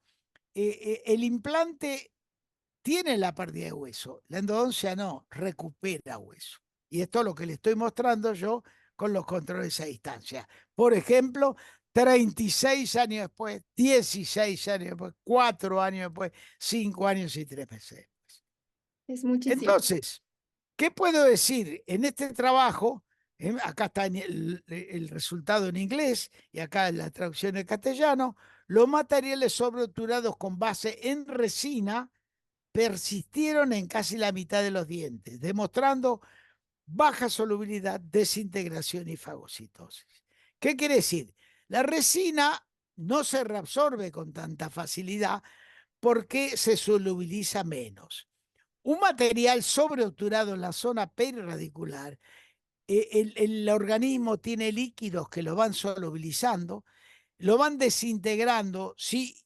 [SPEAKER 2] el implante tiene la pérdida de hueso, la endodoncia no, recupera hueso. Y esto es lo que le estoy mostrando yo con los controles a distancia. Por ejemplo, 36 años después, 16 años después, 4 años después, 5 años y 3 meses.
[SPEAKER 1] Es muchísimo.
[SPEAKER 2] Entonces, ¿qué puedo decir? En este trabajo, acá está el resultado en inglés y acá la traducción en castellano, los materiales sobreobturados con base en resina persistieron en casi la mitad de los dientes, demostrando baja solubilidad, desintegración y fagocitosis. ¿Qué quiere decir? La resina no se reabsorbe con tanta facilidad porque se solubiliza menos. Un material sobreobturado en la zona perirradicular, el organismo tiene líquidos que lo van solubilizando, lo van desintegrando, sí,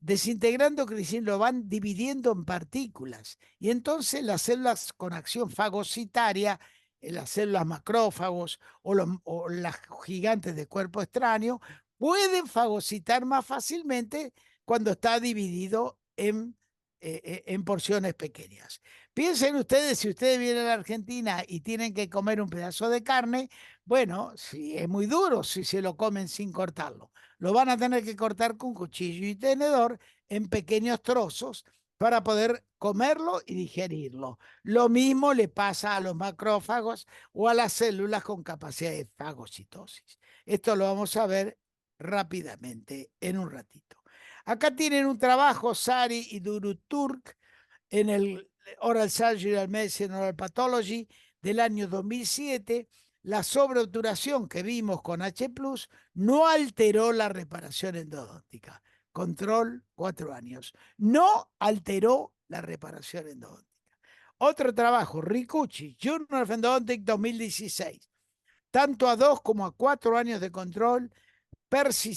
[SPEAKER 2] desintegrando, lo van dividiendo en partículas. Y entonces las células con acción fagocitaria, las células macrófagos o las gigantes de cuerpo extraño, pueden fagocitar más fácilmente cuando está dividido en porciones pequeñas. Piensen ustedes, si ustedes vienen a la Argentina y tienen que comer un pedazo de carne, bueno, sí, es muy duro si se lo comen sin cortarlo. Lo van a tener que cortar con cuchillo y tenedor en pequeños trozos para poder comerlo y digerirlo. Lo mismo le pasa a los macrófagos o a las células con capacidad de fagocitosis. Esto lo vamos a ver rápidamente en un ratito. Acá tienen un trabajo, Sari y Duruturk, en el Oral Surgery Medicine Oral Pathology del año 2007. La sobreobturación que vimos con H+, no alteró la reparación endodóntica. Control, 4 años. No alteró la reparación endodóntica. Otro trabajo, Ricucci, Journal of Endodontic 2016. Tanto a 2 como a 4 años de control,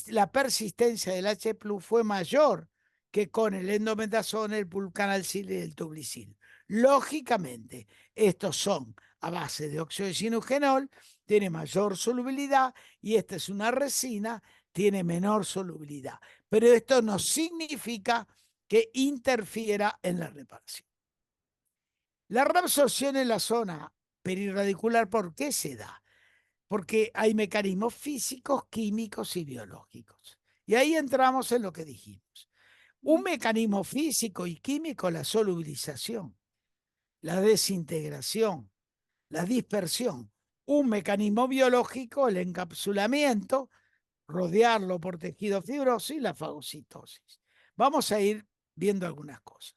[SPEAKER 2] la persistencia del H+ fue mayor que con el endometazón, el pulcanalcil y el tublicil. Lógicamente, estos son a base de óxido de sinugenol, tiene mayor solubilidad, y esta es una resina, tiene menor solubilidad. Pero esto no significa que interfiera en la reparación. La reabsorción en la zona perirradicular, ¿por qué se da? Porque hay mecanismos físicos, químicos y biológicos. Y ahí entramos en lo que dijimos. Un mecanismo físico y químico, la solubilización, la desintegración, la dispersión. Un mecanismo biológico, el encapsulamiento, rodearlo por tejido fibroso y la fagocitosis. Vamos a ir viendo algunas cosas.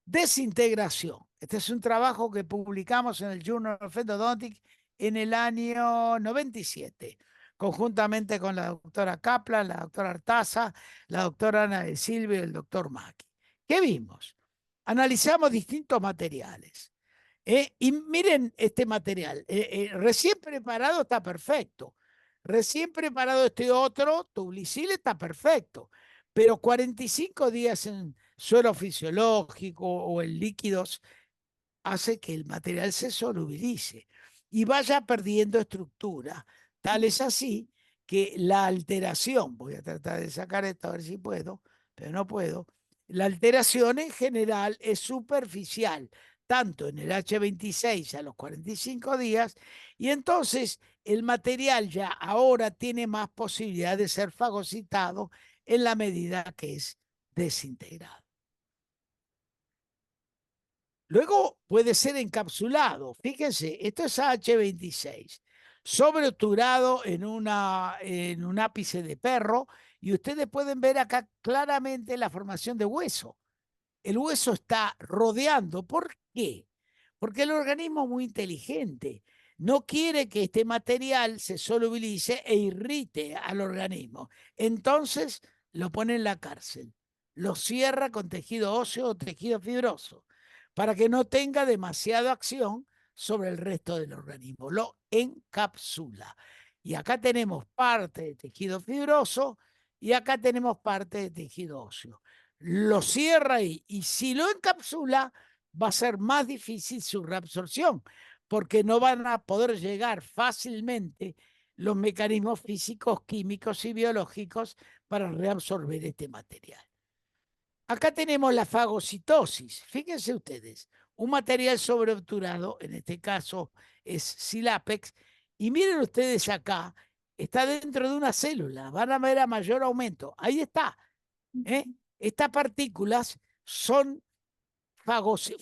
[SPEAKER 2] Desintegración. Este es un trabajo que publicamos en el Journal of Endodontics en el año 97, conjuntamente con la doctora Kaplan, la doctora Artaza, la doctora Ana de Silva y el doctor Maki. ¿Qué vimos? Analizamos distintos materiales. Y miren este material, recién preparado está perfecto. Recién preparado este otro, Tublicil, está perfecto. Pero 45 días en suero fisiológico o en líquidos hace que el material se solubilice y vaya perdiendo estructura. Tal es así que la alteración, voy a tratar de sacar esto a ver si puedo, pero no puedo, la alteración en general es superficial, tanto en el H26 a los 45 días, y entonces el material ya ahora tiene más posibilidad de ser fagocitado en la medida que es desintegrado. Luego puede ser encapsulado. Fíjense, esto es H26, sobreobturado en un ápice de perro, y ustedes pueden ver acá claramente la formación de hueso. El hueso está rodeando. ¿Por qué? Porque el organismo es muy inteligente. No quiere que este material se solubilice e irrite al organismo. Entonces lo pone en la cárcel. Lo cierra con tejido óseo o tejido fibroso para que no tenga demasiada acción sobre el resto del organismo. Lo encapsula. Y acá tenemos parte de tejido fibroso y acá tenemos parte de tejido óseo. Lo cierra ahí, y si lo encapsula va a ser más difícil su reabsorción, porque no van a poder llegar fácilmente los mecanismos físicos, químicos y biológicos para reabsorber este material. Acá tenemos la fagocitosis. Fíjense ustedes, un material sobreobturado, en este caso es Silapex, y miren ustedes acá, está dentro de una célula, van a ver a mayor aumento. Ahí está. Estas partículas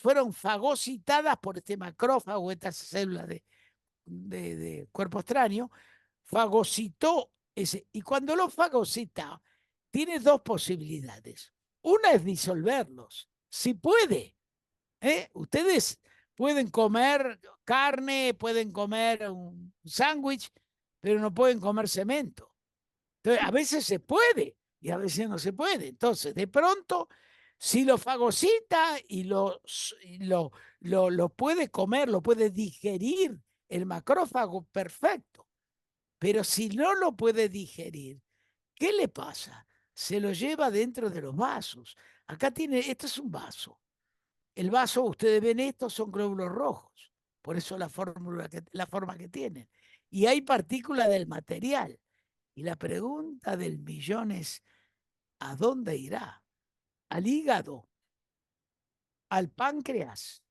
[SPEAKER 2] fueron fagocitadas por este macrófago, estas células de cuerpo extraño, fagocitó ese, y cuando lo fagocita, tiene dos posibilidades. Una es disolverlos, si puede. Ustedes pueden comer carne, pueden comer un sándwich, pero no pueden comer cemento. Entonces, a veces se puede y a veces no se puede. Entonces, de pronto, si lo fagocita y lo puede comer, lo puede digerir el macrófago, perfecto. Pero si no lo puede digerir, ¿qué le pasa? Se lo lleva dentro de los vasos. Acá tiene, esto es un vaso. El vaso, ustedes ven esto, son glóbulos rojos. Por eso la forma que tienen. Y hay partículas del material. Y la pregunta del millón es, ¿a dónde irá? ¿Al hígado? ¿Al páncreas?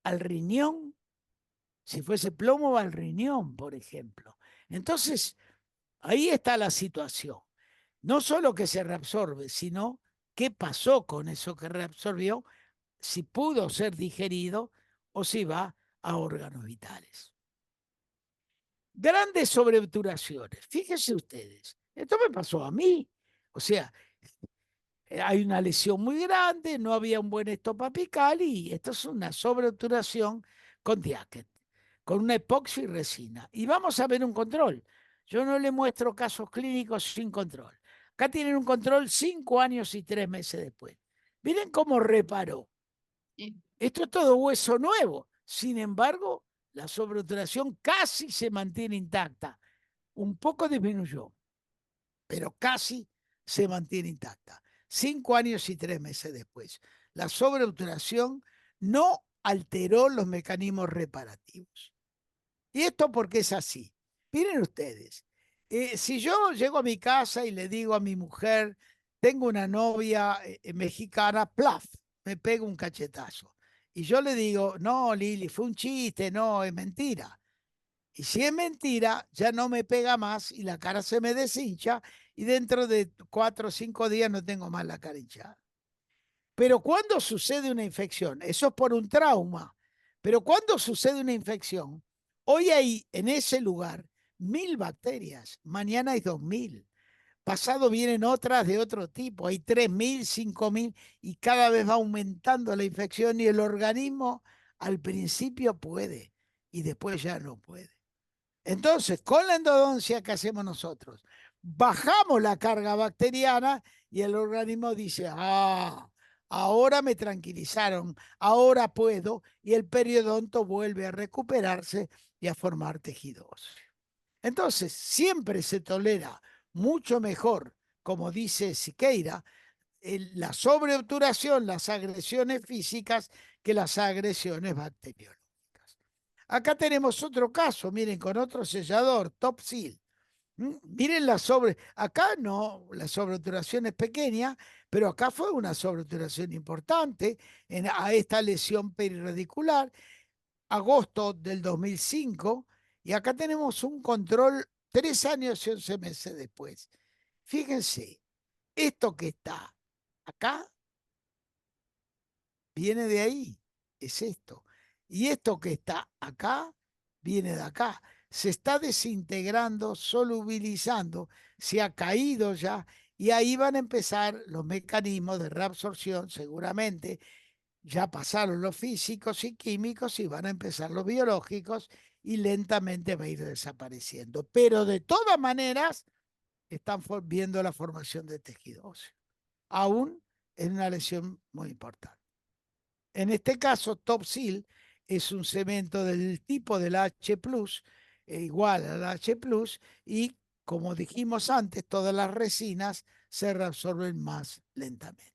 [SPEAKER 2] ¿Al riñón? Si fuese plomo, va al riñón, por ejemplo. Entonces, ahí está la situación. No solo que se reabsorbe, sino qué pasó con eso que reabsorbió, si pudo ser digerido o si va a órganos vitales. Grandes sobreobturaciones. Fíjense ustedes, esto me pasó a mí. O sea, hay una lesión muy grande, no había un buen estopa apical y esto es una sobreobturación con diáquet, con una epoxi resina. Y vamos a ver un control. Yo no le muestro casos clínicos sin control. Acá tienen un control 5 años y 3 meses después. Miren cómo reparó. Esto es todo hueso nuevo. Sin embargo, la sobreobturación casi se mantiene intacta. Un poco disminuyó, pero casi se mantiene intacta. 5 años y 3 meses después. La sobreobturación no alteró los mecanismos reparativos. Y esto porque es así. Miren ustedes, si yo llego a mi casa y le digo a mi mujer, tengo una novia mexicana, plaf, me pega un cachetazo. Y yo le digo, no, Lili, fue un chiste, no, es mentira. Y si es mentira, ya no me pega más y la cara se me deshincha y dentro de 4 o 5 días no tengo más la cara hinchada. Pero cuando sucede una infección, eso es por un trauma, pero cuando sucede una infección, hoy hay en ese lugar 1000 bacterias, mañana hay 2000, pasado vienen otras de otro tipo, hay 3000, 5000 y cada vez va aumentando la infección y el organismo al principio puede y después ya no puede. Entonces, con la endodoncia, ¿qué hacemos nosotros? Bajamos la carga bacteriana y el organismo dice, ahora me tranquilizaron, ahora puedo, y el periodonto vuelve a recuperarse y a formar tejidos. Entonces, siempre se tolera mucho mejor, como dice Siqueira, la sobreobturación, las agresiones físicas, que las agresiones bacteriológicas. Acá tenemos otro caso, miren, con otro sellador, Top Seal. Miren acá no, la sobreobturación es pequeña, pero acá fue una sobreobturación importante a esta lesión periradicular, agosto del 2005, y acá tenemos un control 3 años y 11 meses después. Fíjense, esto que está acá viene de ahí, es esto. Y esto que está acá viene de acá. Se está desintegrando, solubilizando, se ha caído ya y ahí van a empezar los mecanismos de reabsorción seguramente. Ya pasaron los físicos y químicos y van a empezar los biológicos y lentamente va a ir desapareciendo. Pero de todas maneras están viendo la formación de tejido óseo. Aún es una lesión muy importante. En este caso, Top Seal es un cemento del tipo del H+, igual al H+, y como dijimos antes, todas las resinas se reabsorben más lentamente.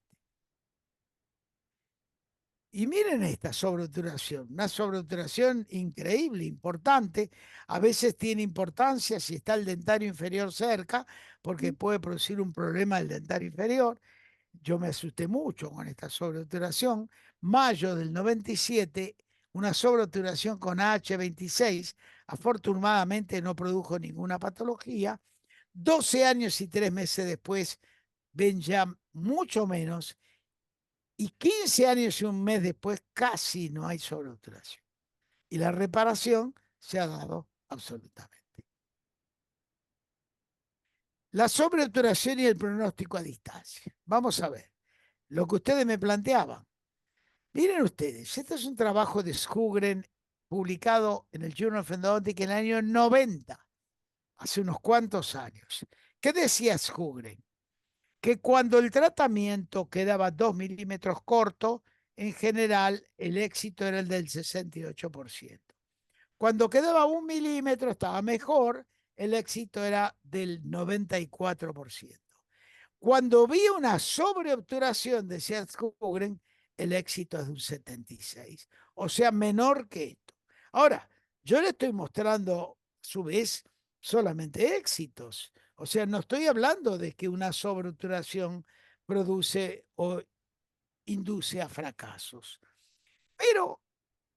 [SPEAKER 2] Y miren esta sobreobturación, una sobreobturación increíble, importante. A veces tiene importancia si está el dentario inferior cerca, porque puede producir un problema del dentario inferior. Yo me asusté mucho con esta sobreobturación. Mayo del 97, una sobreobturación con H26. Afortunadamente no produjo ninguna patología. 12 años y 3 meses después, ven ya mucho menos. Y 15 años y un mes después, casi no hay sobreobturación. Y la reparación se ha dado absolutamente. La sobreobturación y el pronóstico a distancia. Vamos a ver lo que ustedes me planteaban. Miren ustedes, este es un trabajo de Sjogren publicado en el Journal of Endodontics en el año 90, hace unos cuantos años, ¿Qué decía Sjogren? Que cuando el tratamiento quedaba 2 milímetros corto, en general el éxito era el del 68%. Cuando quedaba 1 milímetro estaba mejor, el éxito era del 94%. Cuando vi una sobreobturación, decía Sjogren, el éxito es de un 76%, o sea, menor que esto. Ahora, yo le estoy mostrando, a su vez, solamente éxitos. O sea, no estoy hablando de que una sobreobturación produce o induce a fracasos. Pero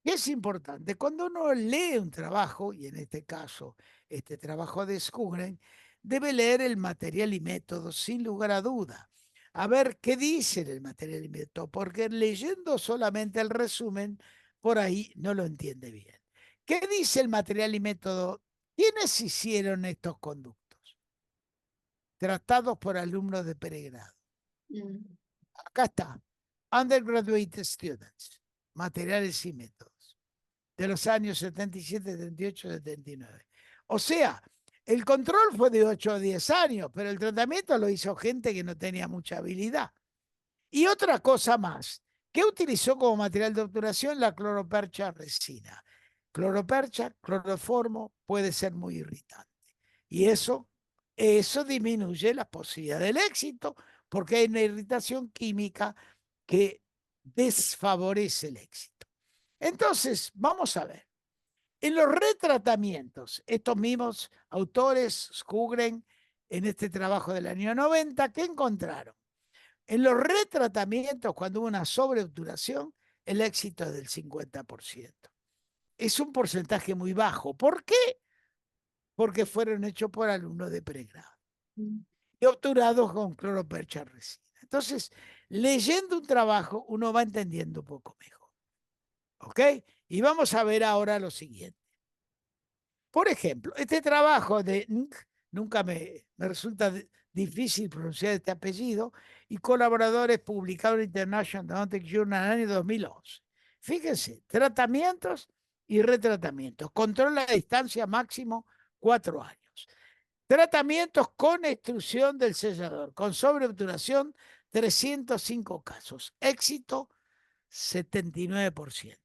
[SPEAKER 2] es importante, cuando uno lee un trabajo, y en este caso, este trabajo de Sjogren, debe leer el material y método sin lugar a duda. A ver qué dice el material y método, porque leyendo solamente el resumen, por ahí no lo entiende bien. ¿Qué dice el material y método? ¿Quiénes hicieron estos conductos? Tratados por alumnos de pregrado.
[SPEAKER 1] Mm.
[SPEAKER 2] Acá está. Undergraduate students, materiales y métodos, de los años 77, 78, 79. O sea, el control fue de 8 a 10 años, pero el tratamiento lo hizo gente que no tenía mucha habilidad. Y otra cosa más, ¿qué utilizó como material de obturación? La cloropercha resina. Cloropercha, cloroformo, puede ser muy irritante. Y eso disminuye la posibilidad del éxito, porque hay una irritación química que desfavorece el éxito. Entonces, vamos a ver. En los retratamientos, estos mismos autores, Sjogren, en este trabajo del año 90, ¿qué encontraron? En los retratamientos, cuando hubo una sobreobturación, el éxito es del 50%. Es un porcentaje muy bajo. ¿Por qué? Porque fueron hechos por alumnos de pregrado
[SPEAKER 1] Mm.
[SPEAKER 2] y obturados con cloropercha resina. Entonces, leyendo un trabajo, uno va entendiendo un poco mejor. ¿Ok? Y vamos a ver ahora lo siguiente. Por ejemplo, este trabajo de nunca me resulta difícil pronunciar este apellido, y colaboradores publicado en International Odontic Journal en el año 2011. Fíjense, tratamientos y retratamientos. Control a distancia máximo 4 años. Tratamientos con extrusión del sellador, con sobreobturación 305 casos. Éxito 79%.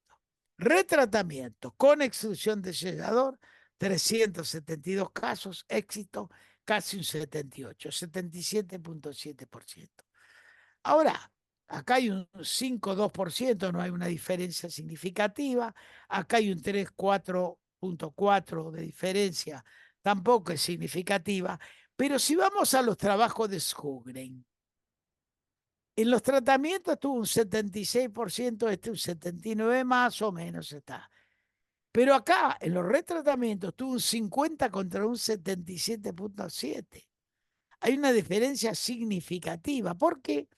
[SPEAKER 2] Retratamiento con extrusión de sellador, 372 casos, éxito casi un 78, 77.7%. Ahora, acá hay un 5,2%, no hay una diferencia significativa. Acá hay un 3,4 de diferencia, tampoco es significativa. Pero si vamos a los trabajos de Sjogren, en los tratamientos tuvo un 76%, un 79% más o menos está. Pero acá, en los retratamientos, tuvo un 50 contra un 77.7. Hay una diferencia significativa. ¿Por qué?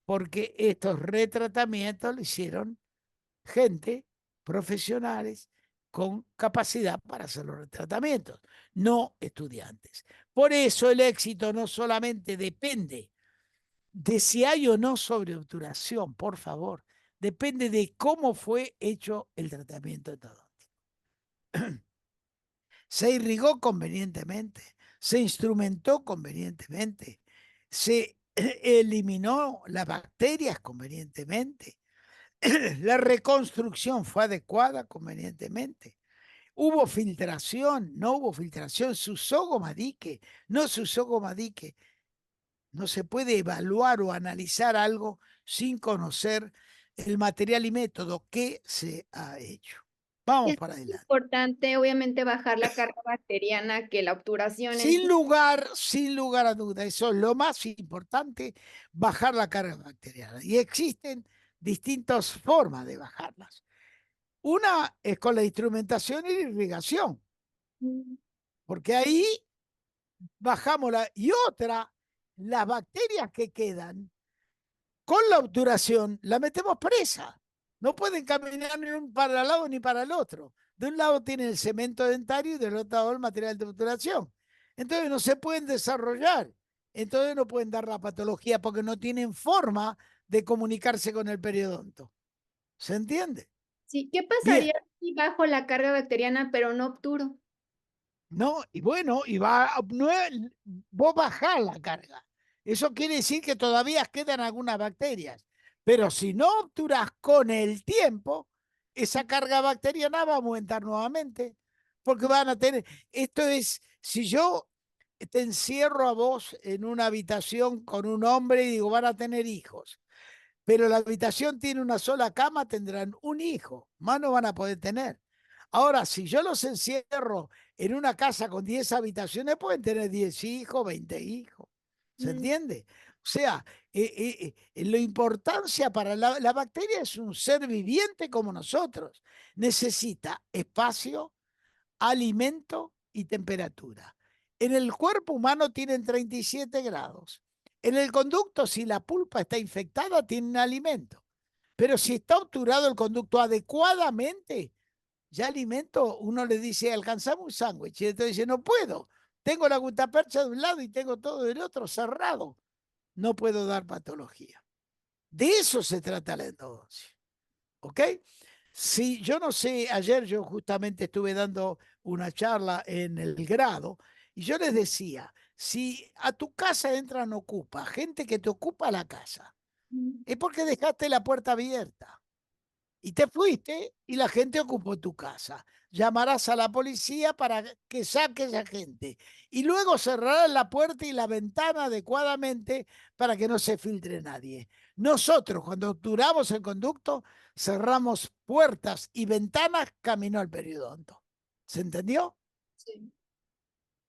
[SPEAKER 2] Porque estos retratamientos lo hicieron gente, profesionales, con capacidad para hacer los retratamientos, no estudiantes. Por eso el éxito no solamente depende de si hay o no sobreobturación, por favor. Depende de cómo fue hecho el tratamiento endodóntico. Se irrigó convenientemente, se instrumentó convenientemente, se eliminó las bacterias convenientemente, la reconstrucción fue adecuada convenientemente. Hubo filtración, no hubo filtración, se usó goma dique, no se usó goma dique. No se puede evaluar o analizar algo sin conocer el material y método que se ha hecho. Vamos
[SPEAKER 1] Es
[SPEAKER 2] para adelante.
[SPEAKER 1] importante, obviamente, bajar la carga bacteriana, que la obturación en sí.
[SPEAKER 2] Sin lugar a duda, eso es lo más importante, bajar la carga bacteriana. Y existen distintas formas de bajarlas. Una es con la instrumentación y la irrigación,
[SPEAKER 1] Mm.
[SPEAKER 2] porque ahí bajamos la... Y otra, las bacterias que quedan con la obturación la metemos presa. No pueden caminar ni para el lado ni para el otro. De un lado tienen el cemento dentario y del otro lado el material de obturación. Entonces no se pueden desarrollar. Entonces no pueden dar la patología porque no tienen forma de comunicarse con el periodonto. ¿Se entiende?
[SPEAKER 1] Sí, ¿qué
[SPEAKER 2] Bien,
[SPEAKER 1] pasaría si bajo la carga bacteriana, pero no obturo?
[SPEAKER 2] ¿no? Y bueno, vos bajás la carga. Eso quiere decir que todavía quedan algunas bacterias. Pero si no obturas con el tiempo, esa carga bacteriana va a aumentar nuevamente. Porque van a tener, esto es, si yo te encierro a vos en una habitación con un hombre y digo, van a tener hijos, pero la habitación tiene una sola cama, tendrán un hijo, más no van a poder tener. Ahora, si yo los encierro en una casa con 10 habitaciones, pueden tener 10 hijos, 20 hijos. ¿Se
[SPEAKER 1] Mm,
[SPEAKER 2] entiende? O sea, la importancia para la bacteria es un ser viviente como nosotros. Necesita espacio, alimento y temperatura. En el cuerpo humano tienen 37 grados. En el conducto, si la pulpa está infectada, tienen alimento. Pero si está obturado el conducto adecuadamente, ya alimento, uno le dice, alcanzamos un sándwich. Y entonces dice, no puedo. Tengo la gutapercha de un lado y tengo todo del otro cerrado. No puedo dar patología. De eso se trata la endodoncia. ¿Ok? Sí, yo no sé, ayer yo justamente estuve dando una charla en el grado y yo les decía, si a tu casa entran ocupa, gente que te ocupa la casa,
[SPEAKER 1] mm,
[SPEAKER 2] es porque dejaste la puerta abierta y te fuiste y la gente ocupó tu casa. Llamarás a la policía para que saque a esa gente y luego cerrarás la puerta y la ventana adecuadamente para que no se filtre nadie. Nosotros, cuando obturamos el conducto, cerramos puertas y ventanas camino al periodonto. ¿Se entendió?
[SPEAKER 1] sí.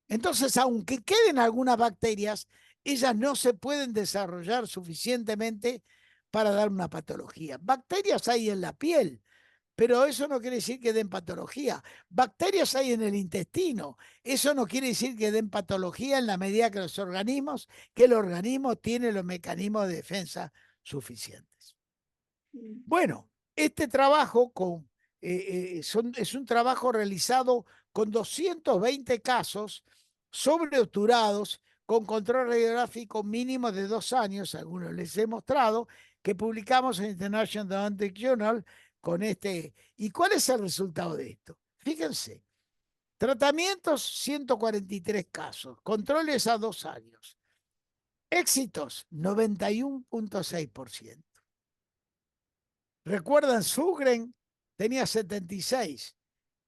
[SPEAKER 2] Entonces, aunque queden algunas bacterias, ellas no se pueden desarrollar suficientemente para dar una patología. Bacterias hay en la piel, pero eso no quiere decir que den patología. Bacterias hay en el intestino. Eso no quiere decir que den patología en la medida que el organismo tiene los mecanismos de defensa suficientes.
[SPEAKER 1] Mm,
[SPEAKER 2] Bueno, este trabajo es un trabajo realizado con 220 casos sobreobturados con control radiográfico mínimo de 2 años, algunos les he mostrado, que publicamos en International Endodontic Journal con este. ¿Y cuál es el resultado de esto? Fíjense, tratamientos 143 casos, controles a 2 años, éxitos 91,6%. ¿Recuerdan? Sugren tenía 76,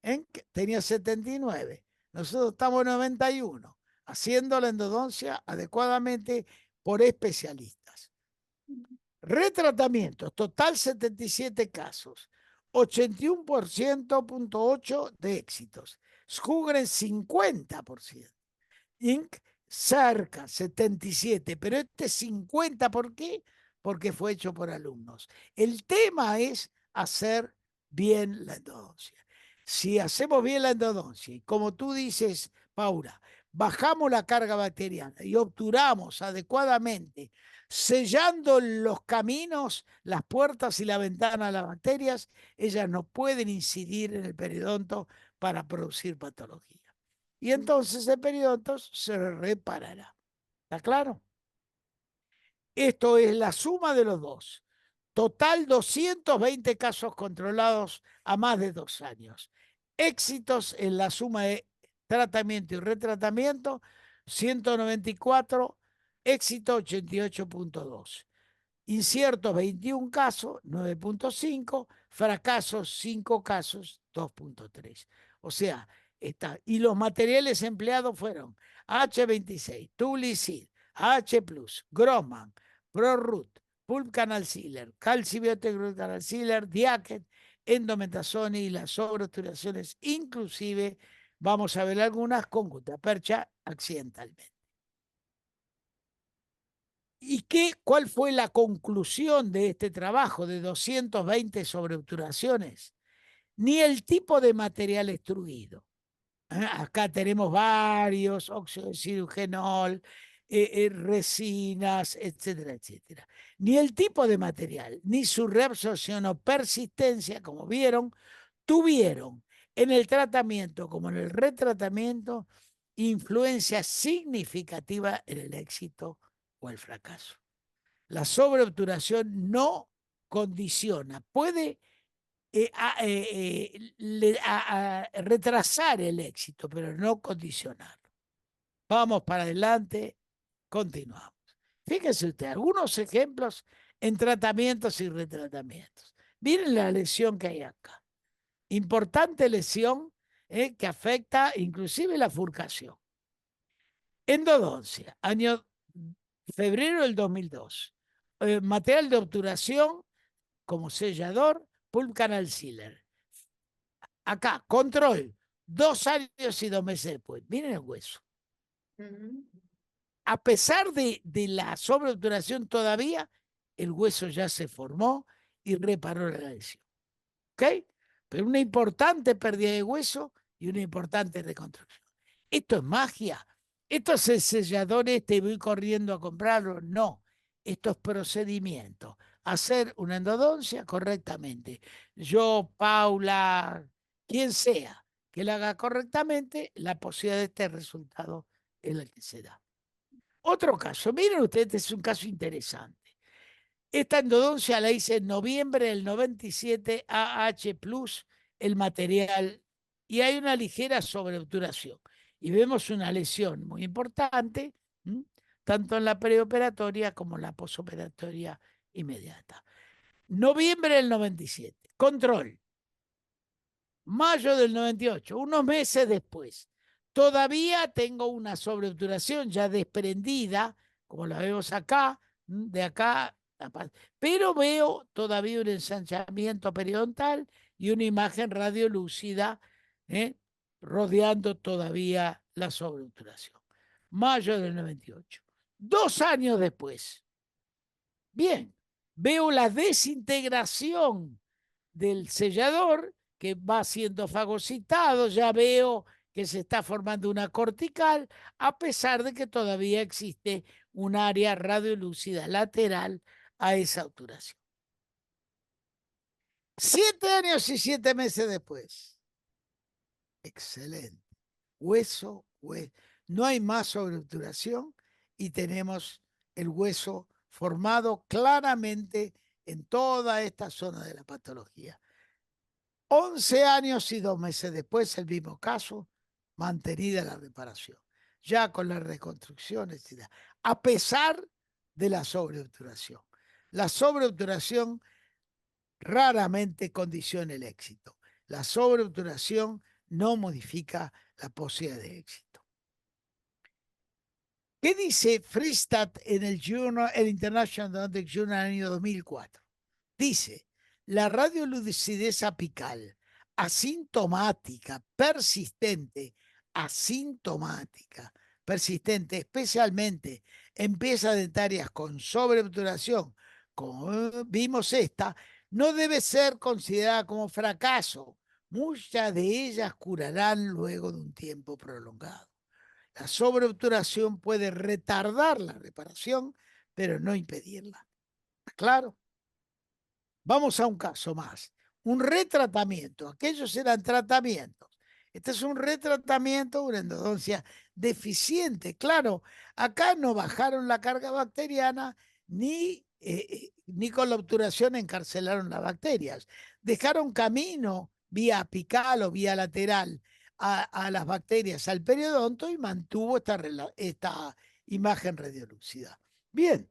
[SPEAKER 2] Enck tenía 79. Nosotros estamos en 91, haciendo la endodoncia adecuadamente por especialistas.
[SPEAKER 1] mm,
[SPEAKER 2] Retratamientos, total 77 casos, 81,8% de éxitos. Sugren 50%. Inc. cerca, 77, pero este 50, ¿por qué? Porque fue hecho por alumnos. El tema es hacer bien la endodoncia. Si hacemos bien la endodoncia, y como tú dices, Paula, bajamos la carga bacteriana y obturamos adecuadamente, sellando los caminos, las puertas y la ventana a las bacterias, ellas no pueden incidir en el periodonto para producir patología. Y
[SPEAKER 1] mm,
[SPEAKER 2] entonces el periodonto se reparará. ¿Está claro? Esto es la suma de los dos. Total 220 casos controlados a más de 2 años. Éxitos en la suma de tratamiento y retratamiento, 194, éxito 88,2. Inciertos 21 casos, 9,5. Fracasos 5 casos, 2,3. O sea, está. Y los materiales empleados fueron H26, Tulicid, H+, Grossman, ProRoot, Pulp Canal Sealer, Calcibiotec Canal Sealer, Diaket, Endometazone y las sobreobturaciones, inclusive vamos a ver algunas con gutapercha accidentalmente. ¿Y cuál fue la conclusión de este trabajo de 220 sobreobturaciones? Ni el tipo de material extruido. Acá tenemos varios, óxido de cirugenol, resinas, etcétera, etcétera. Ni el tipo de material, ni su reabsorción o persistencia, como vieron, tuvieron en el tratamiento como en el retratamiento influencia significativa en el éxito o el fracaso. La sobreobturación no condiciona, puede retrasar el éxito, pero no condicionarlo. Vamos para adelante, continuamos. Fíjese usted, algunos ejemplos en tratamientos y retratamientos. Miren la lesión que hay acá. Importante lesión que afecta inclusive la furcación. Endodoncia, año febrero del 2002. Material de obturación como sellador, Pulp Canal Sealer. Acá, control, 2 años y 2 meses después. Miren el hueso. A pesar de la sobreobturación todavía, el hueso ya se formó y reparó la lesión. ¿Ok? Pero una importante pérdida de hueso y una importante reconstrucción. ¿Esto es magia? ¿Esto es el sellador y voy corriendo a comprarlo? No. Esto es procedimiento. Hacer una endodoncia correctamente. Yo, Paula, quien sea que la haga correctamente, la posibilidad de este resultado es la que se da. Otro caso, miren ustedes, este es un caso interesante. Esta endodoncia la hice en noviembre del 97, AH Plus, el material, y hay una ligera sobreobturación. Y vemos una lesión muy importante, tanto en la preoperatoria como en la posoperatoria inmediata. Noviembre del 97, control. Mayo del 98, unos meses después. Todavía tengo una sobreobturación ya desprendida, como la vemos acá, de acá, pero veo todavía un ensanchamiento periodontal y una imagen radiolúcida rodeando todavía la sobreobturación. Mayo del 98. 2 años después. Bien, veo la desintegración del sellador que va siendo fagocitado, ya veo que se está formando una cortical, a pesar de que todavía existe un área radiolúcida lateral a esa obturación. 7 años y 7 meses después. Excelente. Hueso. No hay más sobreobturación y tenemos el hueso formado claramente en toda esta zona de la patología. 11 años y 2 meses después, el mismo caso, mantenida la reparación, ya con la reconstrucción, etc. A pesar de la sobreobturación. La sobreobturación raramente condiciona el éxito. La sobreobturación no modifica la posibilidad de éxito. ¿Qué dice Freestad en el International Endodontic Journal año 2004? Dice, la radiolucidez apical asintomática, persistente, especialmente en piezas dentarias con sobreobturación, como vimos esta, no debe ser considerada como fracaso. Muchas de ellas curarán luego de un tiempo prolongado. La sobreobturación puede retardar la reparación, pero no impedirla. ¿Claro? Vamos a un caso más. Un retratamiento. Aquellos eran tratamientos. Este es un retratamiento, una endodoncia deficiente. Claro, acá no bajaron la carga bacteriana ni con la obturación encarcelaron las bacterias. Dejaron camino vía apical o vía lateral a las bacterias al periodonto y mantuvo esta imagen radiolúcida. Bien,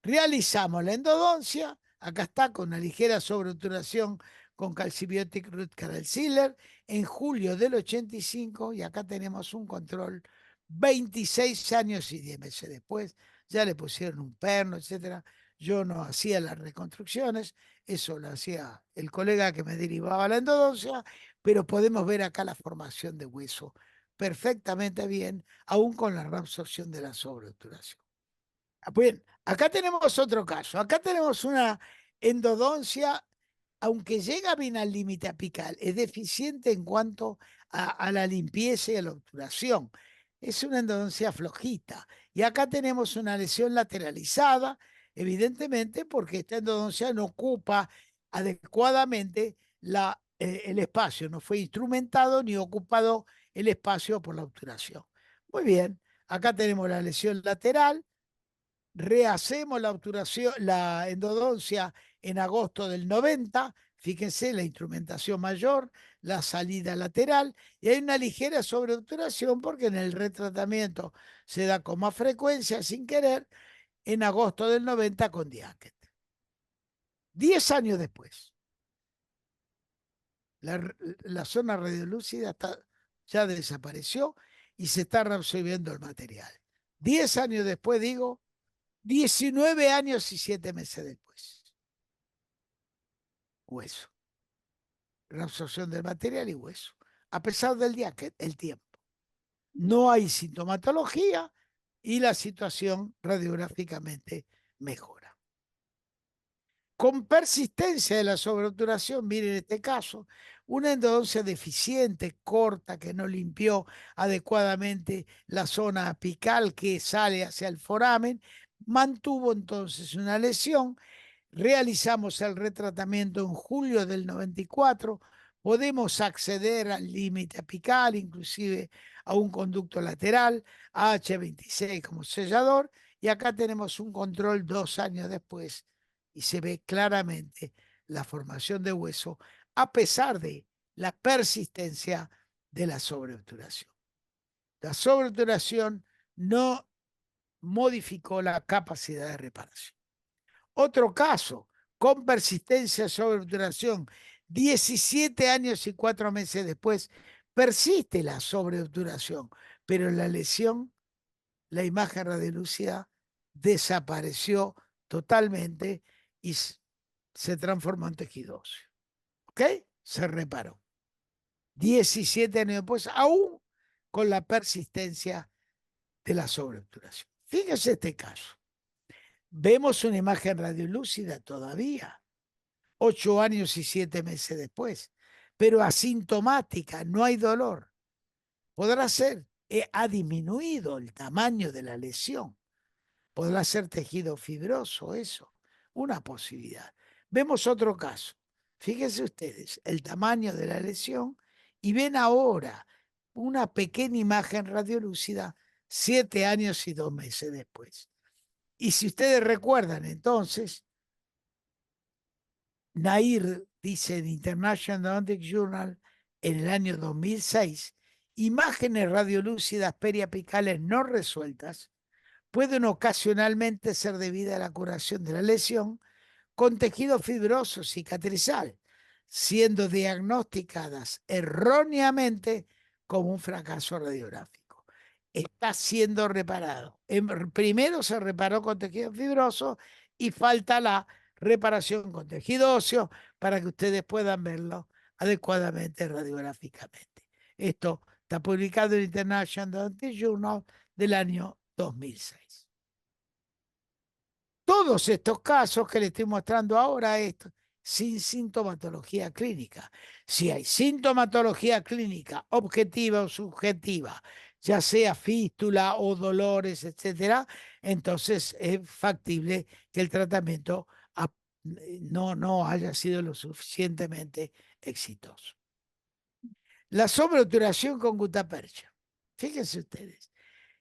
[SPEAKER 2] realizamos la endodoncia. Acá está con una ligera sobreobturación con Calcibiotic Root Canal Sealer en julio del 85 y acá tenemos un control 26 años y 10 meses después. Ya le pusieron un perno, etcétera. Yo no hacía las reconstrucciones, eso lo hacía el colega que me derivaba la endodoncia, pero podemos ver acá la formación de hueso perfectamente bien, aún con la reabsorción de la sobreobturación. Bien, acá tenemos otro caso. Acá tenemos una endodoncia, aunque llega bien al límite apical, es deficiente en cuanto a la limpieza y a la obturación. Es una endodoncia flojita. Y acá tenemos una lesión lateralizada, evidentemente porque esta endodoncia no ocupa adecuadamente el espacio, no fue instrumentado ni ocupado el espacio por la obturación. Muy bien, acá tenemos la lesión lateral. Rehacemos la obturación, la endodoncia en agosto del 90, Fíjense, la instrumentación mayor, la salida lateral, y hay una ligera sobreobturación porque en el retratamiento se da con más frecuencia, sin querer, en agosto del 90 con Diaquet. 10 años después, la zona radiolúcida ya desapareció y se está reabsorbiendo el material. 10 años después, digo, 19 años y 7 meses después. Hueso. Reabsorción del material y hueso. A pesar del día, que el tiempo. No hay sintomatología y la situación radiográficamente mejora. Con persistencia de la sobreobturación, miren este caso, una endodoncia deficiente, corta, que no limpió adecuadamente la zona apical que sale hacia el foramen, mantuvo entonces una lesión. Realizamos el retratamiento en julio del 94. Podemos acceder al límite apical, inclusive a un conducto lateral, H26 como sellador, y acá tenemos un control 2 años después y se ve claramente la formación de hueso a pesar de la persistencia de la sobreobturación. La sobreobturación no modificó la capacidad de reparación. Otro caso, con persistencia sobre obturación, 17 años y 4 meses después, persiste la sobreobturación, pero la lesión, la imagen radiolúcida, desapareció totalmente y se transformó en tejido óseo. ¿Ok? Se reparó. 17 años después, aún con la persistencia de la sobreobturación. Fíjese este caso. Vemos una imagen radiolúcida todavía, 8 años y 7 meses después, pero asintomática, no hay dolor. Podrá ser, ha disminuido el tamaño de la lesión, podrá ser tejido fibroso, eso, una posibilidad. Vemos otro caso, fíjense ustedes, el tamaño de la lesión y ven ahora una pequeña imagen radiolúcida 7 años y 2 meses después. Y si ustedes recuerdan entonces, Nair dice en International Odontic Journal en el año 2006, imágenes radiolúcidas periapicales no resueltas pueden ocasionalmente ser debidas a la curación de la lesión con tejido fibroso cicatrizal, siendo diagnosticadas erróneamente como un fracaso radiográfico. Está siendo reparado. Primero se reparó con tejido fibroso y falta la reparación con tejido óseo para que ustedes puedan verlo adecuadamente radiográficamente. Esto está publicado en International Dental Journal del año 2006. Todos estos casos que le estoy mostrando ahora, esto, sin sintomatología clínica. Si hay sintomatología clínica objetiva o subjetiva, ya sea fístula o dolores, etcétera, entonces es factible que el tratamiento no haya sido lo suficientemente exitoso. La sobreobturación con gutapercha. Fíjense ustedes.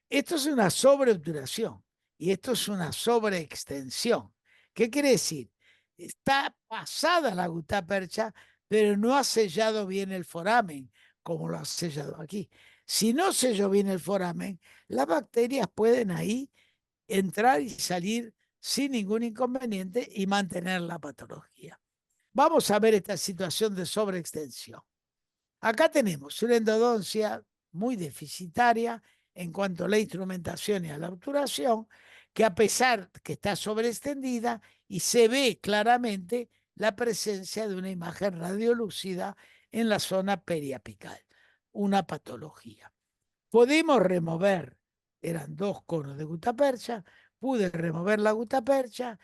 [SPEAKER 2] Esto es una sobreobturación y esto es una sobreextensión. ¿Qué quiere decir? Está pasada la gutapercha, pero no ha sellado bien el foramen, como lo ha sellado aquí. Si no selló bien el foramen, las bacterias pueden ahí entrar y salir sin ningún inconveniente y mantener la patología. Vamos a ver esta situación de sobreextensión. Acá tenemos una endodoncia muy deficitaria en cuanto a la instrumentación y a la obturación, que a pesar que está sobreextendida y se ve claramente la presencia de una imagen radiolúcida en la zona periapical, una patología. Pudimos remover, eran 2 conos de gutapercha, pude remover la gutapercha,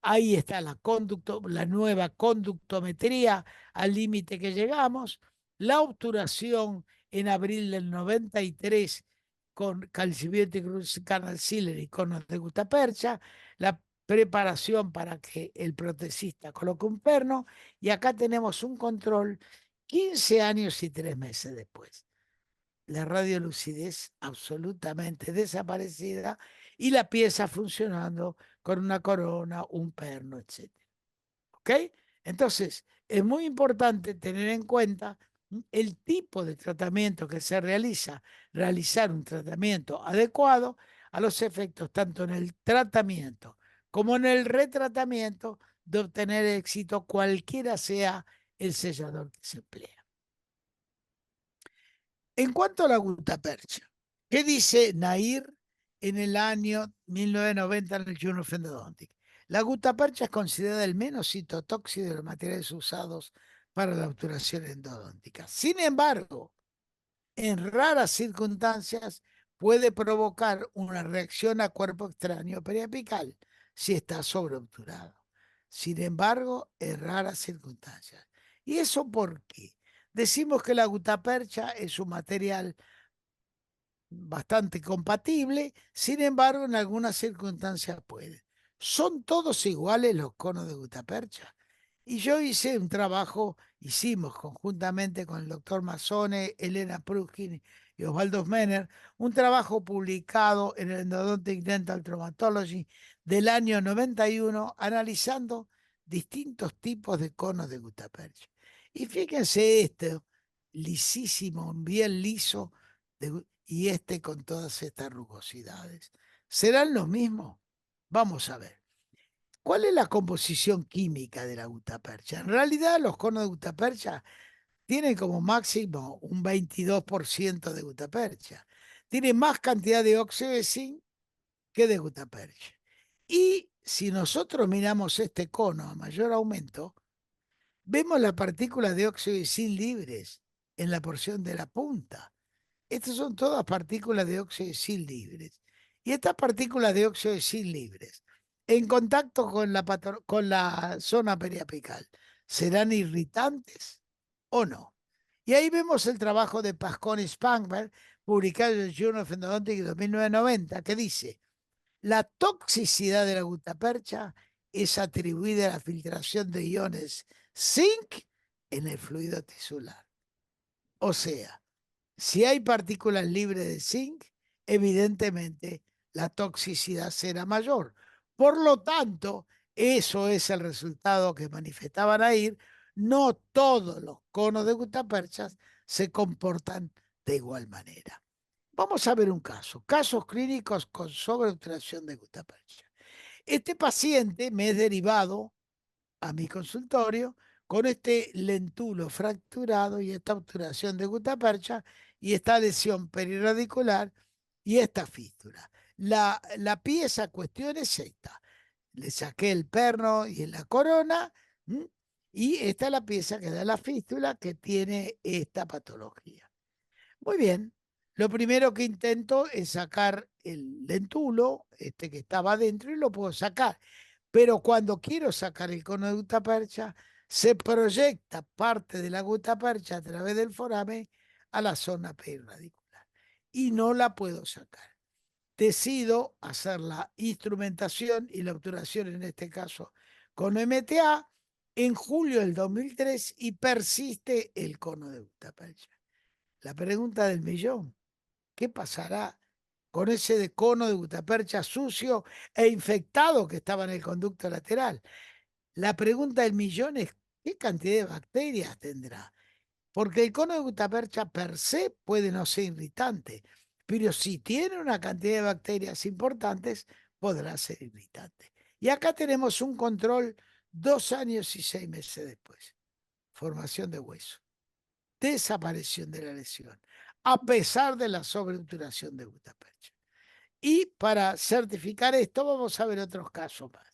[SPEAKER 2] ahí está la nueva conductometría al límite que llegamos, la obturación en abril del 93 con calcibiotic canal sealer y conos de gutapercha, la preparación para que el protesista coloque un perno, y acá tenemos un control 15 años y 3 meses después. La radiolucidez absolutamente desaparecida y la pieza funcionando con una corona, un perno, etc. ¿Ok? Entonces, es muy importante tener en cuenta el tipo de tratamiento que se realiza, realizar un tratamiento adecuado a los efectos tanto en el tratamiento como en el retratamiento de obtener éxito cualquiera sea el sellador que se emplea. En cuanto a la gutapercha, ¿qué dice Nair en el año 1990 en el Journal of Endodontics? La gutapercha es considerada el menos citotóxico de los materiales usados para la obturación endodóntica. Sin embargo, en raras circunstancias puede provocar una reacción a cuerpo extraño periapical si está sobreobturado. Sin embargo, en raras circunstancias. ¿Y eso por qué? Decimos que la gutapercha es un material bastante compatible, sin embargo, en algunas circunstancias puede. ¿Son todos iguales los conos de gutapercha? Y yo hice un trabajo, hicimos conjuntamente con el doctor Mazzone, Elena Pruskin y Osvaldo Smenner, un trabajo publicado en el Endodontic Dental Traumatology del año 91, analizando distintos tipos de conos de gutapercha. Y fíjense esto, lisísimo, bien liso, y este con todas estas rugosidades. ¿Serán los mismos? Vamos a ver. ¿Cuál es la composición química de la gutapercha? En realidad, los conos de gutapercha tienen como máximo un 22% de gutapercha. Tiene más cantidad de óxido de zinc que de gutapercha. Y si nosotros miramos este cono a mayor aumento, vemos las partículas de óxido de zinc libres en la porción de la punta. Estas son todas partículas de óxido de zinc libres. Y estas partículas de óxido de zinc libres, en contacto con la zona periapical, ¿serán irritantes o no? Y ahí vemos el trabajo de Pascone Spangberg, publicado en el Journal of Endodontics 2090, que dice, la toxicidad de la gutapercha es atribuida a la filtración de iones zinc en el fluido tisular. O sea, si hay partículas libres de zinc, evidentemente la toxicidad será mayor. Por lo tanto, eso es el resultado que manifestaban ahí. No todos los conos de gutaperchas se comportan de igual manera. Vamos a ver un caso, casos clínicos con sobreobturación de gutapercha. Este paciente me es derivado a mi consultorio con este lentulo fracturado y esta obturación de gutapercha y esta lesión periradicular y esta fístula. La pieza cuestión es esta. Le saqué el perno y la corona, ¿m? Y esta es la pieza que da la fístula que tiene esta patología. Muy bien. Lo primero que intento es sacar el lentulo, este que estaba adentro, y lo puedo sacar. Pero cuando quiero sacar el cono de gutapercha, se proyecta parte de la gutapercha a través del foramen a la zona perirradicular y no la puedo sacar. Decido hacer la instrumentación y la obturación, en este caso con MTA, en julio del 2003 y persiste el cono de gutapercha. La pregunta del millón, ¿qué pasará con ese cono de gutapercha sucio e infectado que estaba en el conducto lateral? La pregunta del millón es, ¿qué cantidad de bacterias tendrá? Porque el cono de gutapercha per se puede no ser irritante, pero si tiene una cantidad de bacterias importantes, podrá ser irritante. Y acá tenemos un control 2 años y 6 meses después. Formación de hueso. Desaparición de la lesión, a pesar de la sobreobturación de gutapercha. Y para certificar esto, vamos a ver otros casos más.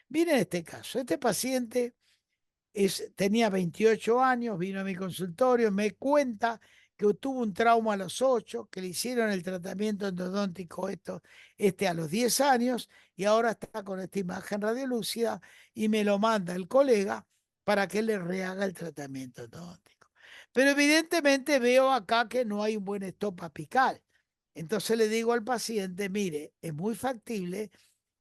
[SPEAKER 2] Miren este caso. Este paciente tenía 28 años, vino a mi consultorio, me cuenta que tuvo un trauma a los 8, que le hicieron el tratamiento endodóntico este a los 10 años y ahora está con esta imagen radiolúcida y me lo manda el colega para que le rehaga el tratamiento endodóntico. Pero evidentemente veo acá que no hay un buen stop apical. Entonces le digo al paciente, mire, es muy factible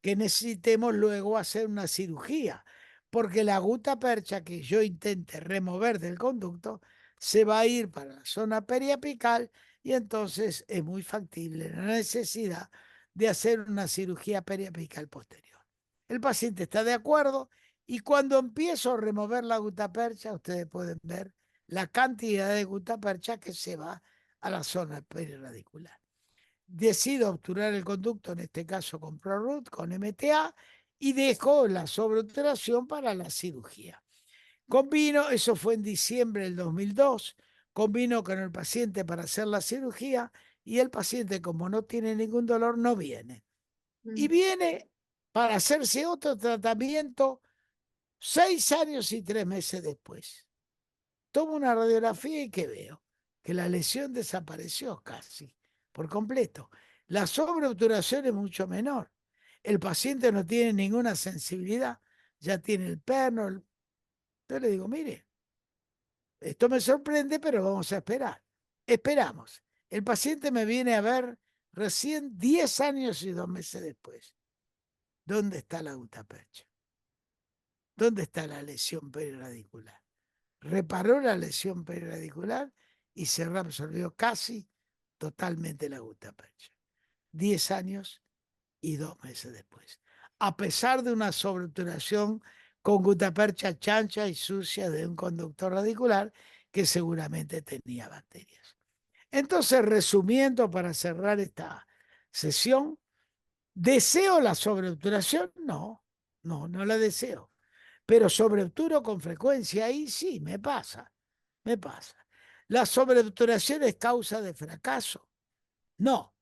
[SPEAKER 2] que necesitemos luego hacer una cirugía porque la gutapercha que yo intente remover del conducto se va a ir para la zona periapical y entonces es muy factible la necesidad de hacer una cirugía periapical posterior. El paciente está de acuerdo Y cuando empiezo a remover la gutapercha, ustedes pueden ver la cantidad de gutapercha que se va a la zona perirradicular. Decido obturar el conducto, en este caso con ProRoot, con MTA, y dejo la sobreobturación para la cirugía. Combino, eso fue en diciembre del 2002, combino con el paciente para hacer la cirugía y el paciente, como no tiene ningún dolor, no viene. Y viene para hacerse otro tratamiento 6 años y 3 meses después. Tomo una radiografía y ¿qué veo? Que la lesión desapareció casi por completo. La sobreobturación es mucho menor. El paciente no tiene ninguna sensibilidad, ya tiene el perno. Yo le digo, mire, esto me sorprende, pero vamos a esperar. Esperamos. El paciente me viene a ver recién 10 años y 2 meses después. ¿Dónde está la gutapercha? ¿Dónde está la lesión perirradicular? Reparó la lesión perirradicular y se reabsorbió casi totalmente la gutapercha. 10 años y 2 meses después. A pesar de una sobreobturación con gutapercha chancha y sucia de un conductor radicular que seguramente tenía bacterias. Entonces, resumiendo para cerrar esta sesión, ¿deseo la sobreobturación? No, no la deseo. Pero sobreobturo con frecuencia y sí, me pasa, me pasa. ¿La sobreobturación es causa de fracaso? No.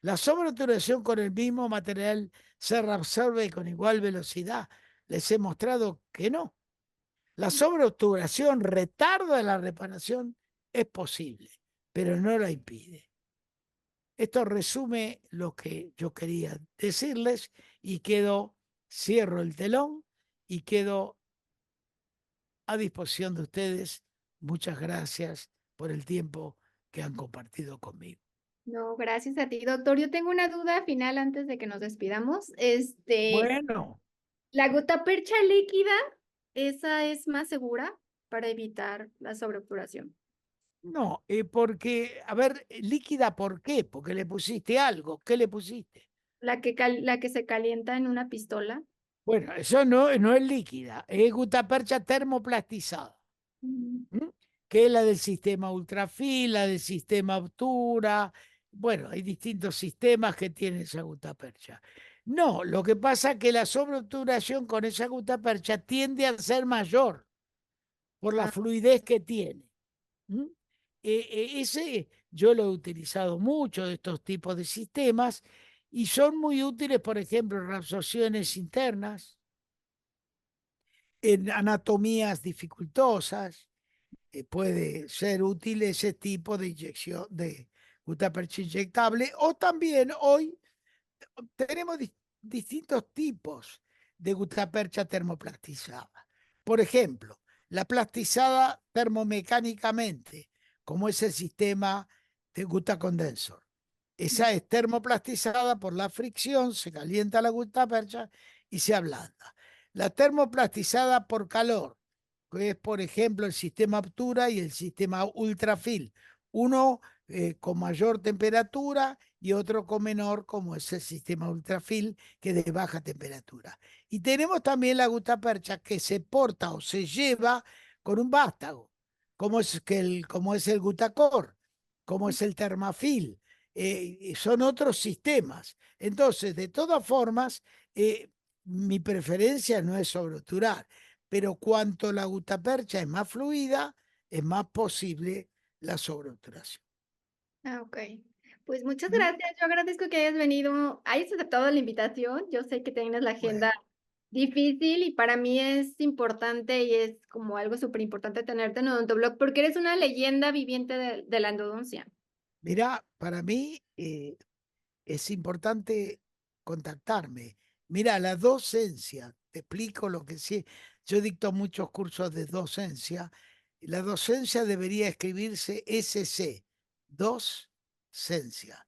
[SPEAKER 2] La sobreobturación con el mismo material se reabsorbe con igual velocidad. Les he mostrado que no. La sobreobturación retarda la reparación, es posible, pero no la impide. Esto resume lo que yo quería decirles y cierro el telón y quedo a disposición de ustedes. Muchas gracias por el tiempo que han compartido conmigo.
[SPEAKER 1] No, gracias a ti, doctor. Yo tengo una duda final antes de que nos despidamos.
[SPEAKER 2] Bueno,
[SPEAKER 1] La gutapercha líquida, ¿esa es más segura para evitar la sobreobturación?
[SPEAKER 2] no, porque, a ver, líquida, ¿por qué? Porque le pusiste algo. ¿Qué le pusiste?
[SPEAKER 1] La que se calienta en una pistola.
[SPEAKER 2] Bueno, eso no es líquida, es gutapercha termoplastizada.
[SPEAKER 1] Mm.
[SPEAKER 2] ¿Mm? Que es la del sistema ultrafil, la del sistema Obtura. Bueno, hay distintos sistemas que tienen esa gutapercha. No, lo que pasa es que la sobreobturación con esa gutapercha tiende a ser mayor por la
[SPEAKER 1] Ah,
[SPEAKER 2] fluidez que tiene. ¿Mm? Ese yo lo he utilizado mucho de estos tipos de sistemas y son muy útiles, por ejemplo, en reabsorciones internas, en anatomías dificultosas. Puede ser útil ese tipo de inyección de gutapercha inyectable o también hoy tenemos distintos tipos de gutapercha termoplastizada. Por ejemplo, la plastizada termomecánicamente, como es el sistema de Gutacondensor. Esa es termoplastizada por la fricción, se calienta la gutapercha y se ablanda. La termoplastizada por calor, que es, por ejemplo, el sistema Obtura y el sistema Ultrafil. Uno con mayor temperatura y otro con menor, como es el sistema Ultrafil, que es de baja temperatura. Y tenemos también la gutapercha que se porta o se lleva con un vástago, como es el Gutacor, como es el Termafil. Son otros sistemas. Entonces, de todas formas, mi preferencia no es sobreobturar, pero cuanto la gutapercha es más fluida, es más posible la sobreobturación.
[SPEAKER 1] ok. Pues muchas
[SPEAKER 2] ¿Mm?
[SPEAKER 1] gracias. Yo agradezco que hayas venido, hayas aceptado la invitación. Yo sé que tienes la agenda
[SPEAKER 2] Bueno,
[SPEAKER 1] difícil y para mí es importante y es como algo súper importante tenerte en Odontoblog porque eres una leyenda viviente de la endodoncia.
[SPEAKER 2] mira, para mí es importante contactarme. Mira, la docencia, te explico lo que sí. Yo dicto muchos cursos de docencia. La docencia debería escribirse SC, docencia,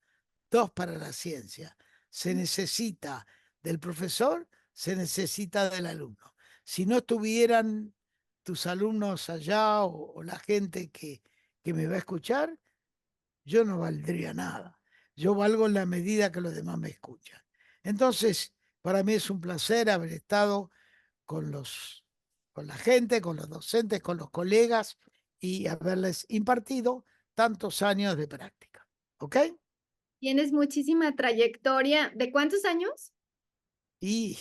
[SPEAKER 2] dos para la ciencia. Se necesita del profesor, se necesita del alumno. Si no estuvieran tus alumnos allá o la gente que me va a escuchar, yo no valdría nada. Yo valgo en la medida que los demás me escuchan. Entonces, para mí es un placer haber estado con con la gente, con los docentes, con los colegas y haberles impartido tantos años de práctica. ¿Ok?
[SPEAKER 1] Tienes muchísima trayectoria. ¿De cuántos años?
[SPEAKER 2] Y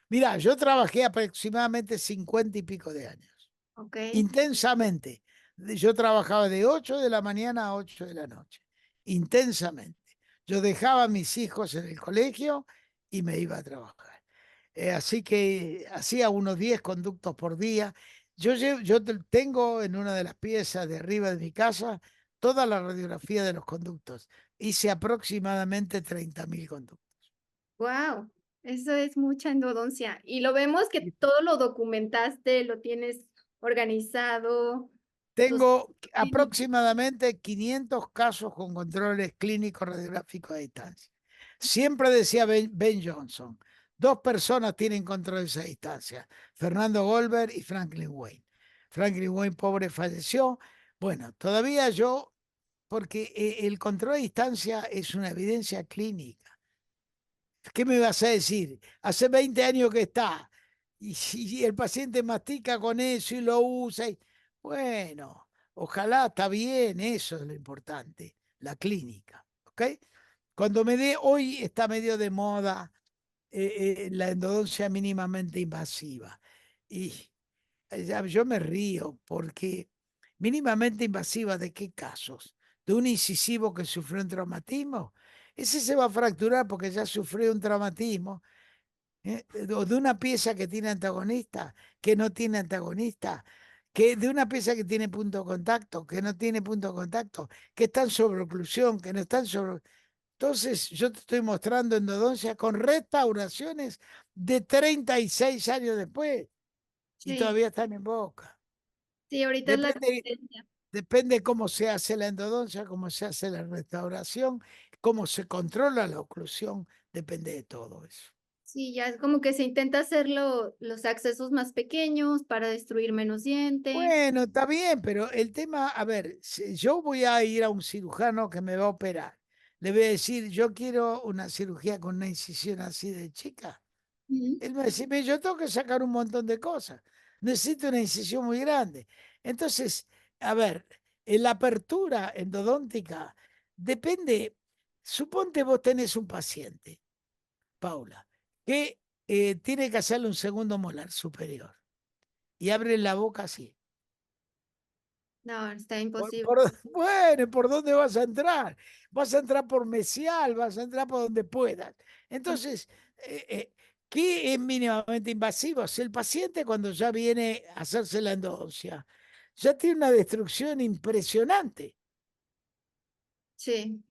[SPEAKER 2] mira, yo trabajé aproximadamente 50 y pico de años,
[SPEAKER 1] Okey.
[SPEAKER 2] intensamente. Yo trabajaba de 8 de la mañana a 8 de la noche, intensamente. Yo dejaba a mis hijos en el colegio y me iba a trabajar. Así que hacía unos 10 conductos por día. Tengo en una de las piezas de arriba de mi casa toda la radiografía de los conductos. Hice aproximadamente 30.000 conductos.
[SPEAKER 1] Guau, eso es mucha endodoncia. Y lo vemos que todo lo documentaste, lo tienes organizado, tus
[SPEAKER 2] Tengo
[SPEAKER 1] clínicas.
[SPEAKER 2] aproximadamente 500 casos con controles clínicos radiográficos a distancia. Siempre decía Ben Johnson, dos personas tienen controles a distancia, Fernando Goldberg y Franklin Wayne. Franklin Wayne, pobre, falleció. Bueno, todavía yo, porque el control a distancia es una evidencia clínica. ¿Qué me vas a decir? Hace 20 años que está y si el paciente mastica con eso y lo usa. Bueno, ojalá está bien, eso es lo importante, la clínica. ¿Ok? Cuando hoy está medio de moda la endodoncia mínimamente invasiva. Y yo me río porque mínimamente invasiva, ¿de qué casos? ¿De un incisivo que sufrió un traumatismo? Ese se va a fracturar porque ya sufrió un traumatismo. O de una pieza que tiene antagonista, que no tiene antagonista, que de una pieza que tiene punto de contacto, que no tiene punto de contacto, que están sobre oclusión, que no están sobre... Entonces, yo te estoy mostrando endodoncia con restauraciones de 36 años después y
[SPEAKER 1] Sí,
[SPEAKER 2] todavía están en boca.
[SPEAKER 1] sí, ahorita es la
[SPEAKER 2] Depende,
[SPEAKER 1] tendencia.
[SPEAKER 2] depende cómo se hace la endodoncia, cómo se hace la restauración, cómo se controla la oclusión, depende de todo eso.
[SPEAKER 1] Sí, ya es como que se intenta hacerlo los accesos más pequeños para destruir menos diente.
[SPEAKER 2] Bueno, está bien, pero el tema, a ver, si yo voy a ir a un cirujano que me va a operar. Le voy a decir, yo quiero una cirugía con una incisión así de chica.
[SPEAKER 1] Ujú.
[SPEAKER 2] Él me va a decir, "Ve, yo tengo que sacar un montón de cosas. Necesito una incisión muy grande". Entonces, a ver, en la apertura endodóntica depende, suponte vos tenés un paciente, Paula, que tiene que hacerle un segundo molar superior y abre la boca así.
[SPEAKER 1] No, está imposible.
[SPEAKER 2] Bueno, ¿por dónde vas a entrar? Vas a entrar por mesial, vas a entrar por donde puedas. Entonces, eh, eh, ¿qué es mínimamente invasivo? Si el paciente cuando ya viene a hacerse la endodoncia, ya tiene una destrucción impresionante.
[SPEAKER 1] Sí,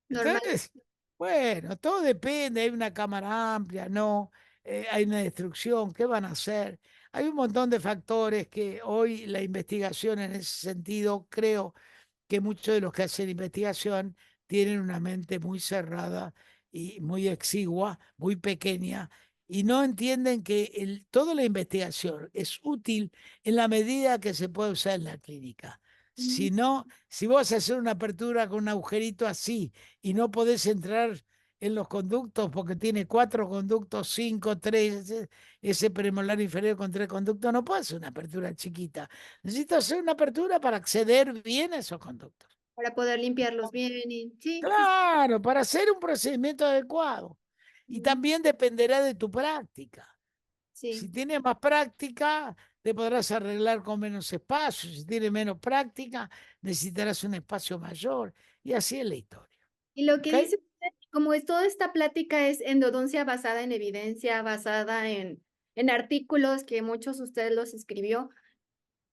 [SPEAKER 1] normal.
[SPEAKER 2] Entonces, bueno, todo depende, hay una cámara amplia, no. Hay una destrucción, ¿qué van a hacer? Hay un montón de factores que hoy la investigación en ese sentido, creo que muchos de los que hacen investigación tienen una mente muy cerrada y muy exigua, muy pequeña, y no entienden que toda la investigación es útil en la medida que se puede usar en la clínica.
[SPEAKER 1] Ujú.
[SPEAKER 2] Si no, si vos hacer una apertura con un agujerito así y no podés entrar en los conductos porque tiene cuatro conductos, cinco, tres, ese premolar inferior con tres conductos, no puede ser una apertura chiquita. Necesito hacer una apertura para acceder bien a esos conductos.
[SPEAKER 1] Para poder limpiarlos bien y sí, sí, sí.
[SPEAKER 2] Claro, para hacer un procedimiento adecuado. Y
[SPEAKER 1] Ujú.
[SPEAKER 2] también dependerá de tu práctica. Si
[SPEAKER 1] Sí.
[SPEAKER 2] tienes más práctica, te podrás arreglar con menos espacio. Si tienes menos práctica, necesitarás un espacio mayor. Y así es la historia.
[SPEAKER 1] Y lo que
[SPEAKER 2] ¿Ok?
[SPEAKER 1] dice usted, como es toda esta plática es endodoncia basada en evidencia, basada en artículos que muchos de ustedes los escribió,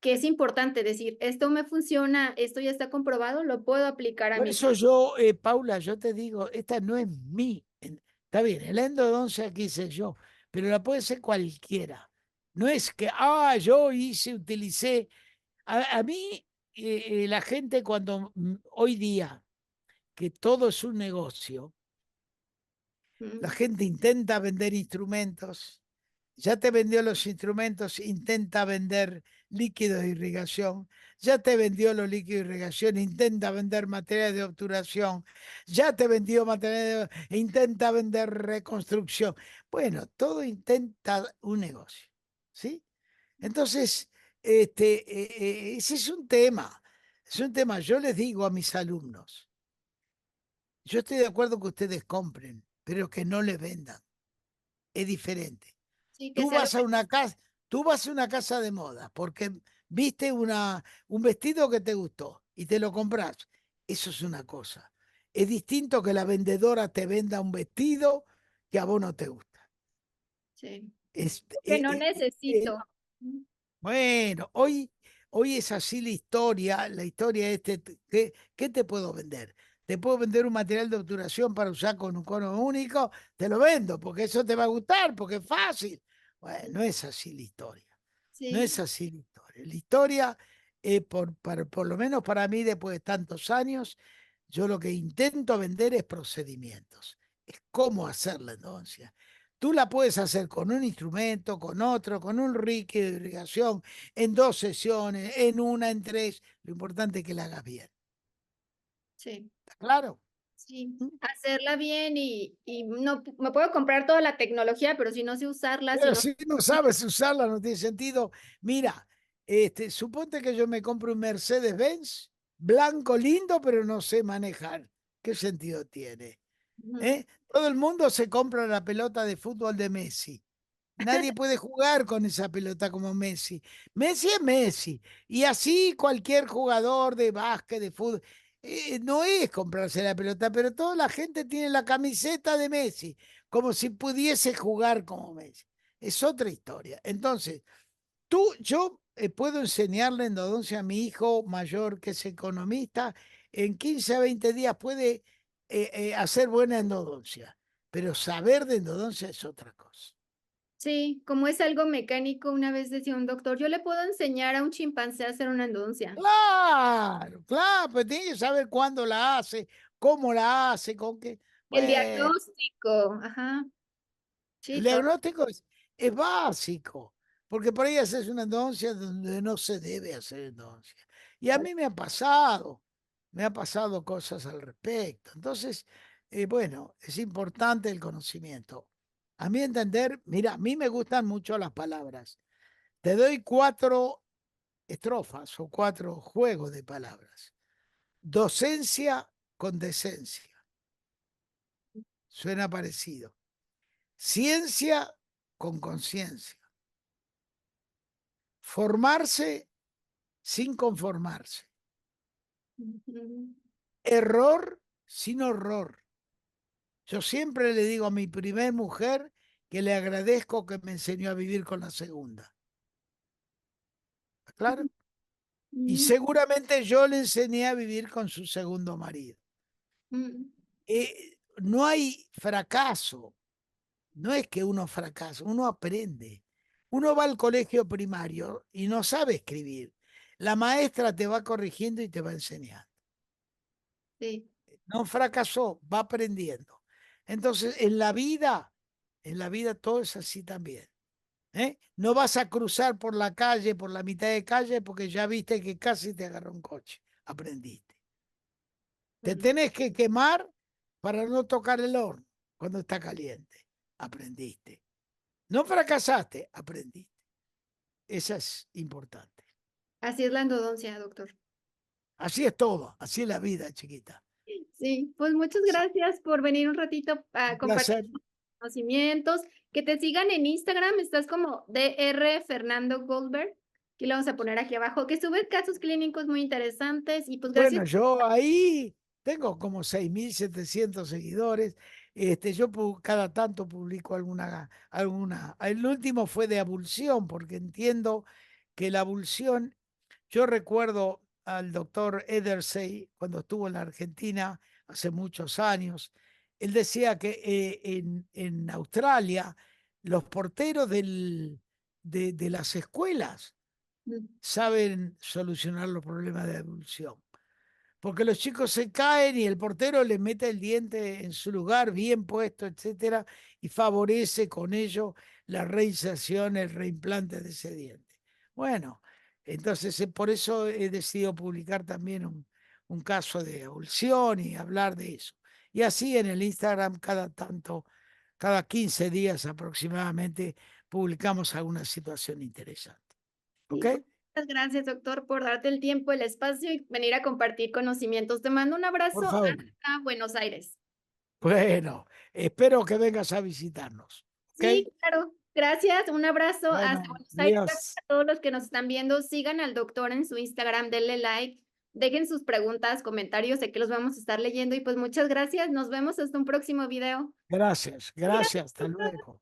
[SPEAKER 1] que es importante decir, esto me funciona, esto ya está comprobado, lo puedo aplicar a
[SPEAKER 2] Por
[SPEAKER 1] mi
[SPEAKER 2] eso
[SPEAKER 1] caso.
[SPEAKER 2] yo, Paula, yo te digo, esta no es Está bien, el endodoncia que hice yo, pero la puede ser cualquiera. No es que, yo utilicé. A mí, la gente cuando hoy día, que todo es un negocio, la
[SPEAKER 1] Mm,
[SPEAKER 2] gente intenta vender instrumentos, ya te vendió los instrumentos, intenta vender líquidos de irrigación, ya te vendió los líquidos de irrigación, intenta vender materiales de obturación, ya te vendió materiales, intenta vender reconstrucción. Bueno, todo intenta un negocio. ¿sí? Entonces, ese es un tema. Es un tema. Yo les digo a mis alumnos, yo estoy de acuerdo que ustedes compren, pero que no les vendan. Es diferente.
[SPEAKER 1] Sí, que
[SPEAKER 2] Tú
[SPEAKER 1] sea algo.
[SPEAKER 2] vas a una casa, tú vas a una casa de moda porque viste un vestido que te gustó y te lo compras. Eso es una cosa. Es distinto que la vendedora te venda un vestido que a vos no te gusta.
[SPEAKER 1] Sí.
[SPEAKER 2] Es,
[SPEAKER 1] Que no necesito.
[SPEAKER 2] bueno, hoy es así la historia ¿qué te puedo vender? Te puedo vender un material de obturación para usar con un cono único, te lo vendo, porque eso te va a gustar, porque es fácil. Bueno, no es así la historia. No
[SPEAKER 1] Sí,
[SPEAKER 2] es así la historia. La historia, por lo menos para mí, después de tantos años, yo lo que intento vender es procedimientos. Es cómo hacer la endodoncia. Tú la puedes hacer con un instrumento, con otro, con un Ricky de irrigación, en 2 sesiones, en una, en 3. Lo importante es que la hagas bien.
[SPEAKER 1] sí,
[SPEAKER 2] ¿Está claro?
[SPEAKER 1] sí.
[SPEAKER 2] ¿Mm?
[SPEAKER 1] Hacerla bien y no me puedo comprar toda la tecnología, pero si no sé usarla, si
[SPEAKER 2] Pero
[SPEAKER 1] no.
[SPEAKER 2] si no sabes usarla, no tiene sentido. Mira, suponte que yo me compro un Mercedes-Benz blanco, lindo, pero no sé manejar. ¿Qué sentido tiene?
[SPEAKER 1] Ujú.
[SPEAKER 2] ¿Eh? Todo el mundo se compra la pelota de fútbol de Messi. Nadie puede jugar con esa pelota como Messi. Messi es Messi. Y así cualquier jugador de básquet, de fútbol. No es comprarse la pelota, pero toda la gente tiene la camiseta de Messi, como si pudiese jugar como Messi. Es otra historia. Entonces, yo puedo enseñarle endodoncia a mi hijo mayor, que es economista, en 15 a 20 días puede hacer buena endodoncia, pero saber de endodoncia es otra cosa.
[SPEAKER 1] Sí, como es algo mecánico, una vez decía un doctor, yo le puedo enseñar a un chimpancé a hacer una endodoncia.
[SPEAKER 2] Claro, claro, pues tiene que saber cuándo la hace, cómo la hace, con qué.
[SPEAKER 1] El
[SPEAKER 2] Bueno,
[SPEAKER 1] diagnóstico, ajá, sí,
[SPEAKER 2] el
[SPEAKER 1] todo.
[SPEAKER 2] diagnóstico es básico, porque por ahí haces una endodoncia donde no se debe hacer endodoncia. Y a mí me ha pasado cosas al respecto. Entonces, bueno, es importante el conocimiento. A mi entender, mira, a mí me gustan mucho las palabras. Te doy 4 estrofas o 4 juegos de palabras. Docencia con decencia. Suena parecido. Ciencia con conciencia. Formarse sin conformarse.
[SPEAKER 1] Ujú.
[SPEAKER 2] Error sin horror. Yo siempre le digo a mi primer mujer que le agradezco que me enseñó a vivir con la segunda. ¿Está claro? Y
[SPEAKER 1] Ujú.
[SPEAKER 2] seguramente yo le enseñé a vivir con su segundo marido.
[SPEAKER 1] Ujú.
[SPEAKER 2] No hay fracaso. No es que uno fracasa, uno aprende. Uno va al colegio primario y no sabe escribir. La maestra te va corrigiendo y te va enseñando.
[SPEAKER 1] Sí,
[SPEAKER 2] No fracasó, va aprendiendo. Entonces, en la vida todo es así también. ¿Eh? No vas a cruzar por la calle, por la mitad de calle, porque ya viste que casi te agarró un coche. Aprendiste. Te
[SPEAKER 1] ujú.
[SPEAKER 2] tenés que quemar para no tocar el horno cuando está caliente. Aprendiste. No fracasaste, aprendiste. Esa es importante.
[SPEAKER 1] Así es la endodoncia, doctor.
[SPEAKER 2] Así es todo, así es la vida, chiquita.
[SPEAKER 1] Sí, pues muchas gracias por venir un ratito a
[SPEAKER 2] Un
[SPEAKER 1] compartir
[SPEAKER 2] placer.
[SPEAKER 1] conocimientos. Que te sigan en Instagram, estás como DR Fernando Goldberg. Aquí lo vamos a poner aquí abajo, que sube casos clínicos muy interesantes y pues gracias.
[SPEAKER 2] Bueno, yo ahí tengo como 6.700 seguidores. Yo cada tanto publico alguna. El último fue de abulsión, porque entiendo que la abulsión, yo recuerdo al doctor Edersey cuando estuvo en la Argentina hace muchos años. Él decía que en Australia los porteros de las escuelas
[SPEAKER 1] Mm,
[SPEAKER 2] saben solucionar los problemas de abulsión. Porque los chicos se caen y el portero le mete el diente en su lugar, bien puesto, etcétera, y favorece con ello la reinserción, el reimplante de ese diente. Bueno, entonces por eso he decidido publicar también un caso de abulsión y hablar de eso. Y así en el Instagram cada tanto, cada 15 días aproximadamente, publicamos alguna situación interesante.
[SPEAKER 1] Sí,
[SPEAKER 2] ¿Ok?
[SPEAKER 1] pues, muchas gracias, doctor, por darte el tiempo, el espacio y venir a compartir conocimientos. Te mando un
[SPEAKER 2] Por
[SPEAKER 1] abrazo
[SPEAKER 2] favor.
[SPEAKER 1] hasta Buenos Aires.
[SPEAKER 2] Bueno, espero que vengas a visitarnos. ¿Ok?
[SPEAKER 1] Sí, claro. Gracias, un abrazo hasta
[SPEAKER 2] Bueno,
[SPEAKER 1] Buenos Aires. Gracias
[SPEAKER 2] adiós.
[SPEAKER 1] a todos los que nos están viendo. Sigan al doctor en su Instagram, denle like, dejen sus preguntas, comentarios, sé que los vamos a estar leyendo y pues muchas gracias. Nos vemos hasta un próximo video.
[SPEAKER 2] Gracias,
[SPEAKER 1] Gracias,
[SPEAKER 2] gracias. Hasta
[SPEAKER 1] doctor.
[SPEAKER 2] luego.